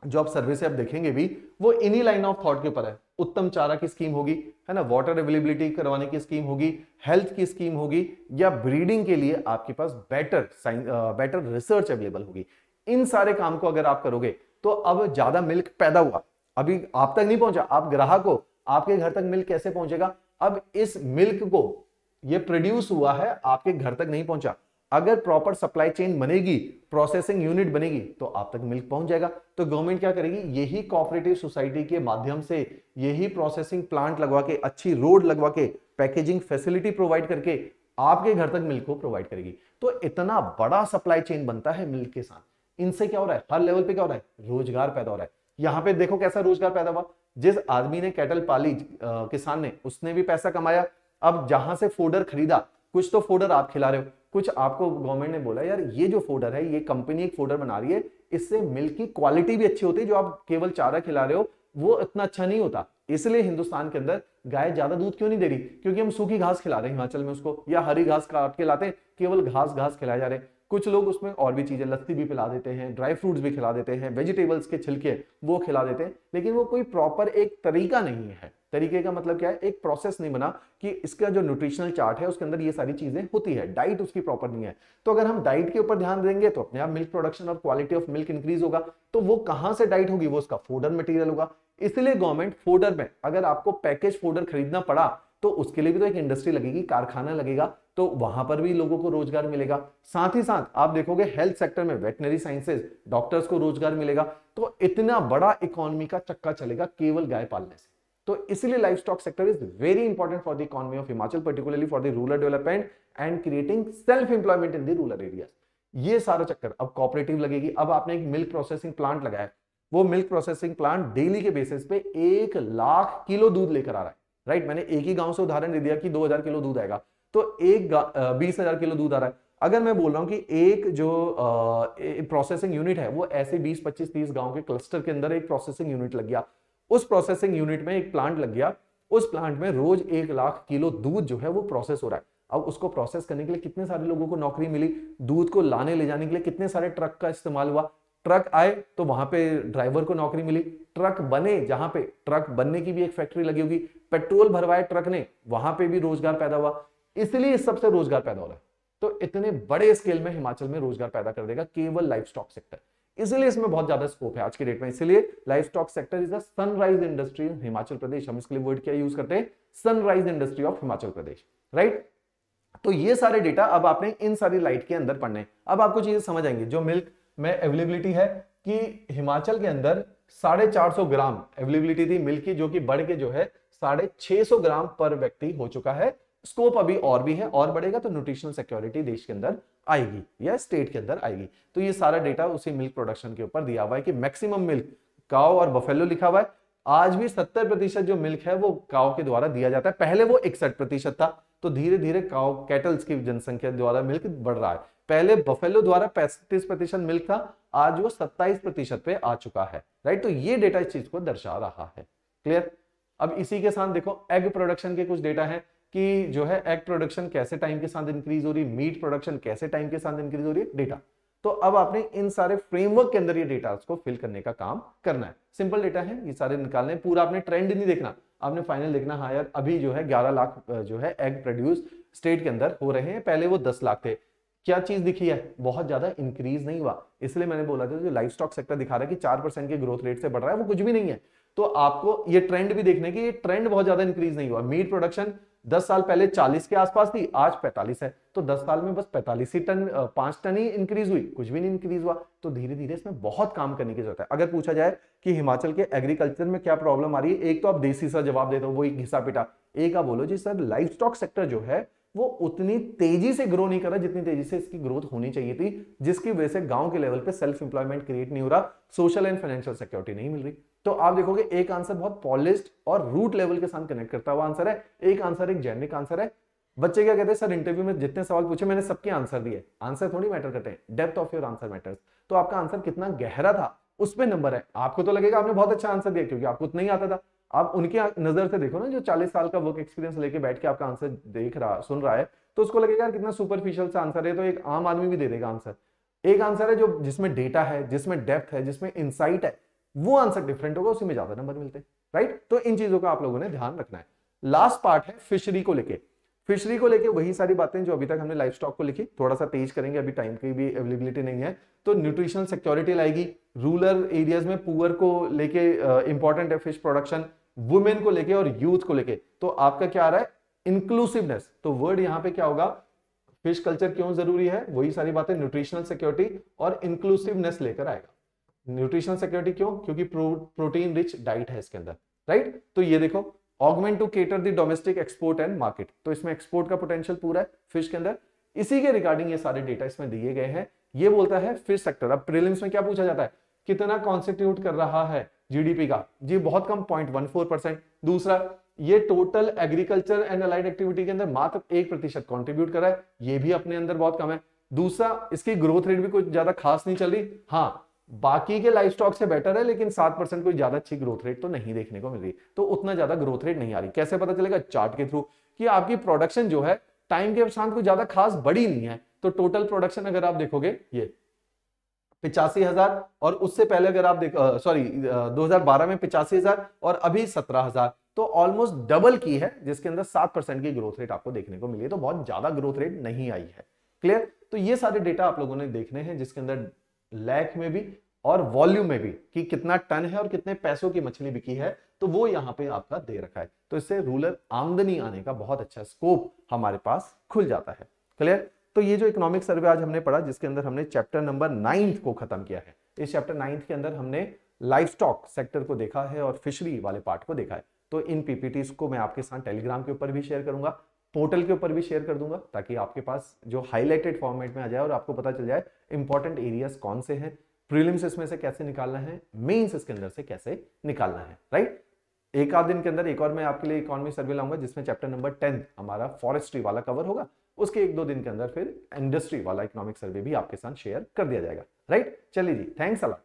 जो आप सर्वे से आप देखेंगे भी वो इन्हीं लाइन ऑफ थॉट के ऊपर है। उत्तम चारा की स्कीम होगी, है ना, वाटर अवेलेबिलिटी करवाने की स्कीम होगी, हेल्थ की स्कीम होगी, या ब्रीडिंग के लिए आपके पास बेटर रिसर्च अवेलेबल होगी। इन सारे काम को अगर आप करोगे तो अब ज्यादा मिल्क पैदा हुआ, अभी आप तक नहीं पहुंचा, आप ग्राहक हो, आपके घर तक मिल्क कैसे पहुंचेगा? अब इस मिल्क को ये प्रोड्यूस हुआ है, आपके घर तक नहीं पहुंचा। अगर प्रॉपर सप्लाई चेन बनेगी, प्रोसेसिंग यूनिट बनेगी तो आप तक मिल्क पहुंच जाएगा। तो गवर्नमेंट क्या करेगी, यही कोऑपरेटिव सोसाइटी के माध्यम से, यही प्रोसेसिंग प्लांट लगवा के, अच्छी रोड लगवा के, पैकेजिंग फैसिलिटी प्रोवाइड करके आपके घर तक मिल्क को प्रोवाइड करेगी। तो इतना बड़ा सप्लाई चेन बनता है मिल्क के साथ। इनसे क्या हो रहा है, हर लेवल पे क्या हो रहा है, रोजगार पैदा हो रहा है। यहां पे देखो कैसा रोजगार पैदा हुआ, जिस आदमी ने कैटल पाली, किसान ने, उसने भी पैसा कमाया। अब जहां से फोडर खरीदा, कुछ तो फोडर आप खिला रहे हो, कुछ आपको गवर्नमेंट ने बोला यार ये जो फोडर है, ये कंपनी एक फोडर बना रही है, इससे मिल्क की क्वालिटी भी अच्छी होती है, जो आप केवल चारा खिला रहे हो वो इतना अच्छा नहीं होता। इसलिए हिंदुस्तान के अंदर गाय ज्यादा दूध क्यों नहीं दे रही, क्योंकि हम सूखी घास खिला रहे हैं हिमाचल में उसको, या हरी घास काट के लाते हैं, केवल घास खिलाए जा रहे हैं। कुछ लोग उसमें और भी चीजें, लस्सी भी पिला देते हैं, ड्राई फ्रूट्स भी खिला देते हैं, वेजिटेबल्स के छिलके वो खिला देते हैं, लेकिन वो कोई प्रॉपर एक तरीका नहीं है तरीके का मतलब क्या है, एक प्रोसेस नहीं बना कि इसका जो न्यूट्रिशनल चार्ट है उसके अंदर ये सारी चीजें होती है, डाइट उसकी प्रॉपर नहीं है। तो अगर हम डाइट के ऊपर ध्यान देंगे तो अपने आप मिल्क प्रोडक्शन और क्वालिटी ऑफ मिल्क इंक्रीज होगा। तो वो कहां से डाइट होगी, वो उसका फोडर मटेरियल होगा। इसलिए गवर्नमेंट फोडर में, अगर आपको पैकेज फोडर खरीदना पड़ा तो उसके लिए भी तो एक इंडस्ट्री लगेगी, कारखाना लगेगा, तो वहां पर भी लोगों को रोजगार मिलेगा। साथ ही साथ आप देखोगे हेल्थ सेक्टर में वेटनरी साइंसेज, डॉक्टर्स को रोजगार मिलेगा। तो इतना बड़ा इकोनॉमी का चक्का चलेगा केवल गाय पालने से। तो इसलिए life stock sector is very important for the economy of Himachal, particularly for the rural development and creating self employment in the rural areas. ये सारा चक्कर, अब कोऑपरेटिव लगेगी। अब आपने एक मिल्क प्रोसेसिंग प्लांट लगाया, वो मिल्क प्रोसेसिंग प्लांट डेली के बेसिस पे 1 लाख किलो दूध लेकर आ रहा है, राइट। मैंने एक ही गांव से उदाहरण दे दिया कि 2000 किलो दूध आएगा, तो 20,000 किलो दूध आ रहा है। अगर मैं बोल रहा हूं कि एक जो प्रोसेसिंग यूनिट है वो ऐसे 20, 25, 30 गांव के क्लस्टर के अंदर एक प्रोसेसिंग यूनिट लग गया, उस प्रोसेसिंग यूनिट में एक प्लांट लग गया, उस प्लांट में रोज 1 लाख किलो दूध जो है वो प्रोसेस हो रहा है। अब उसको प्रोसेस करने के लिए कितने सारे लोगों को नौकरी मिली, दूध को लाने ले जाने के लिए कितने सारे ट्रक का इस्तेमाल हुआ, ट्रक आए तो वहां पे ड्राइवर को नौकरी मिली, ट्रक बने, जहां पे ट्रक बनने की भी एक फैक्ट्री लगी होगी, पेट्रोल भरवाए ट्रक ने, वहां पे भी रोजगार पैदा हुआ। इसलिए इस सबसे रोजगार पैदा हो रहा है। तो इतने बड़े स्केल में हिमाचल में रोजगार पैदा कर देगा केवल लाइफ स्टॉक सेक्टर, इसलिए इसमें बहुत ज्यादा स्कोप है आज की डेट में। इसलिए life stock sector is a sunrise industry in Himachal Pradesh. हम इसके लिए वर्ड क्या यूज करते हैं, sunrise industry of Himachal Pradesh, right. तो ये सारे डेटा अब आपने इन सारी लाइट के अंदर पढ़ने। अब आपको चीजें समझ आएंगी। जो मिल्क में अवेलेबिलिटी है कि हिमाचल के अंदर 450 ग्राम अवेलेबिलिटी थी मिल्क की, जो कि बढ़ के जो है 650 ग्राम पर व्यक्ति हो चुका है। स्कोप अभी और भी है, और बढ़ेगा तो न्यूट्रिशनल सिक्योरिटी देश के अंदर आएगी या स्टेट के अंदर आएगी। तो ये सारा डेटा उसी मिल्क प्रोडक्शन के ऊपर दिया हुआ है कि मैक्सिमम मिल्क काउ और बफेलो लिखा हुआ है। आज भी 70% जो मिल्क है वो काउ के द्वारा दिया जाता है। पहले वो 61% था, तो धीरे धीरे काउ कैटल्स की जनसंख्या द्वारा मिल्क बढ़ रहा है। पहले बफेलो द्वारा 35% मिल्क था, आज वो 27% पे आ चुका है, राइट। तो ये डेटा इस चीज को दर्शा रहा है, क्लियर। अब इसी के साथ देखो एग प्रोडक्शन के कुछ डेटा है कि जो है एग प्रोडक्शन कैसे टाइम के साथ इंक्रीज हो रही है, मीट प्रोडक्शन कैसे टाइम के साथ इंक्रीज हो रही है, डेटा। तो अब आपने इन सारे फ्रेमवर्क के अंदर ये डेटा को फिल करने का काम करना है। सिंपल डेटा है, ये सारे निकालने, पूरा आपने ट्रेंड नहीं देखना, आपने फाइनल देखना। हाँ यार, अभी जो है 11 लाख जो है एग प्रोड्यूस स्टेट के अंदर हो रहे हैं, पहले वो 10 लाख थे। क्या चीज दिखी है, बहुत ज्यादा इंक्रीज नहीं हुआ। इसलिए मैंने बोला था जो लाइफ स्टॉक सेक्टर दिखा रहा है कि 4% के ग्रोथ रेट से बढ़ रहा है, वो कुछ भी नहीं है। तो आपको ये ट्रेंड भी देखने की, ये ट्रेंड बहुत ज्यादा इंक्रीज नहीं हुआ। मीट प्रोडक्शन 10 साल पहले 40 के आसपास थी, आज 45 है, तो 10 साल में बस 45 ही टन, 5 टन ही इंक्रीज हुई, कुछ भी नहीं इंक्रीज हुआ। तो धीरे धीरे इसमें बहुत काम करने की जरूरत है। अगर पूछा जाए कि हिमाचल के एग्रीकल्चर में क्या प्रॉब्लम आ रही है, एक तो आप देसी सा जवाब देते हो, वो एक घिसा पिटा। एक आप बोलो जी सर लाइफ स्टॉक सेक्टर जो है वो उतनी तेजी से ग्रो नहीं कर रहा जितनी तेजी से इसकी ग्रोथ होनी चाहिए थी, जिसकी वजह से गांव के लेवल पे सेल्फ एम्प्लॉयमेंट क्रिएट नहीं हो रहा, सोशल एंड फाइनेंशियल सिक्योरिटी नहीं मिल रही। तो आप देखोगे एक आंसर बहुत पॉलिश्ड और रूट लेवल के साथ कनेक्ट करता हुआ आंसर है, एक आंसर एक जेनरिक आंसर है। बच्चे क्या कहते हैं, सर इंटरव्यू में जितने सवाल पूछे मैंने सबके आंसर दिए। आंसर थोड़ी मैटर करते हैं, depth of your answer matters. तो आपका आंसर कितना गहरा था उस पे नंबर है। आपको तो लगेगा आपने बहुत अच्छा आंसर दिया क्योंकि आपको उतना ही आता था। आप उनकी नजर से देखो ना, जो 40 साल का वर्क एक्सपीरियंस लेके बैठ के आपका आंसर देख रहा सुन रहा है, तो उसको लगेगा यार कितना सुपरफिशियल सा आंसर है, तो एक आम आदमी भी दे देगा आंसर। एक आंसर है जो जिसमें डेटा है, जिसमें डेप्थ है, जिसमें इंसाइट है, वो आंसर डिफरेंट होगा, उसी में ज्यादा नंबर मिलते हैं, राइट। तो इन चीजों का आप लोगों ने ध्यान रखना है। लास्ट पार्ट है फिशरी को लेके। फिशरी को लेके वही सारी बातें जो अभी तक हमने लाइफ स्टॉक को लिखी, थोड़ा सा तेज करेंगे, अभी टाइम की भी अवेलेबिलिटी नहीं है। तो न्यूट्रिशनल सिक्योरिटी लाएगी, रूरल एरियाज में पुअर को लेके इंपॉर्टेंट है फिश प्रोडक्शन, वुमेन को लेके और यूथ को लेके। तो आपका क्या आ रहा है, इंक्लूसिवनेस। तो वर्ड यहां पे क्या होगा, फिश कल्चर क्यों जरूरी है, वही सारी बातें न्यूट्रिशनल सिक्योरिटी और इंक्लूसिवनेस लेकर आएगा। न्यूट्रिशनल सिक्योरिटी क्यों, क्योंकि प्रोटीन रिच डाइट है इसके अंदर, राइट। तो ये देखो augment to cater the domestic export and market, तो इसमें एक्सपोर्ट का पोटेंशियल पूरा है फिश के अंदर। इसी के रिगार्डिंग ये सारे डेटा इसमें दिए गए हैं। ये बोलता है फिश सेक्टर। अब प्रीलिम्स में क्या पूछा जाता है, कितना कॉन्स्टिट्यूट कर रहा है जीडीपी का, जी बहुत कम 0.14%। दूसरा, ये total agriculture and allied activity के अंदर मात्र 1% कॉन्ट्रीब्यूट कर रहा है, ये भी अपने अंदर बहुत कम है। दूसरा, इसकी ग्रोथ रेट भी कुछ ज्यादा खास नहीं चल रही, हाँ बाकी के लाइफ स्टॉक से बेटर है, लेकिन 7% कोई ज्यादा अच्छी ग्रोथ रेट तो नहीं देखने को मिल रही, तो उतना ज्यादा ग्रोथ रेट नहीं आ रही। कैसे पता चलेगा, चार्ट के थ्रू, कि आपकी प्रोडक्शन जो है टाइम के साथ कोई ज्यादा खास बड़ी नहीं है। तो टोटल प्रोडक्शन अगर आप देखोगे ये 85,000, और उससे पहले अगर आप देखो 2012 में 85,000 और अभी 17,000, तो ऑलमोस्ट डबल की है, जिसके अंदर 7% की ग्रोथ रेट आपको देखने को मिली है, तो बहुत ज्यादा ग्रोथ रेट नहीं आई है। क्लियर? तो ये सारे डेटा आप लोगों ने देखने हैं, जिसके अंदर लैख में भी और वॉल्यूम में भी कि कितना टन है और कितने पैसों की मछली बिकी है, तो वो यहां पे आपका दे रखा है। तो इससे रूरल आमदनी आने का बहुत अच्छा स्कोप हमारे पास खुल जाता है। क्लियर? तो ये जो इकोनॉमिक सर्वे आज हमने पढ़ा, जिसके अंदर हमने चैप्टर नंबर 9 को खत्म किया है। इस चैप्टर 9 के अंदर हमने लाइफ स्टॉक सेक्टर को देखा है और फिशरी वाले पार्ट को देखा है। तो इन पीपीटीज को मैं आपके साथ टेलीग्राम के ऊपर भी शेयर करूंगा, पोर्टल के ऊपर भी शेयर कर दूंगा, ताकि आपके पास जो हाईलाइटेड फॉर्मेट में आ जाए और आपको पता चल जाए इंपॉर्टेंट एरियाज कौन से हैं, प्रीलिम्स इसमें से कैसे निकालना है, मेंस इसके अंदर से कैसे निकालना है। राइट? एक आध दिन के अंदर एक और मैं आपके लिए इकोनॉमी सर्वे लाऊंगा, जिसमें चैप्टर नंबर 10 हमारा फॉरेस्ट्री वाला कवर होगा। उसके एक दो दिन के अंदर फिर इंडस्ट्री वाला इकोनॉमिक सर्वे भी आपके साथ शेयर कर दिया जाएगा। राइट? चलिए जी, थैंक्स अ लॉट।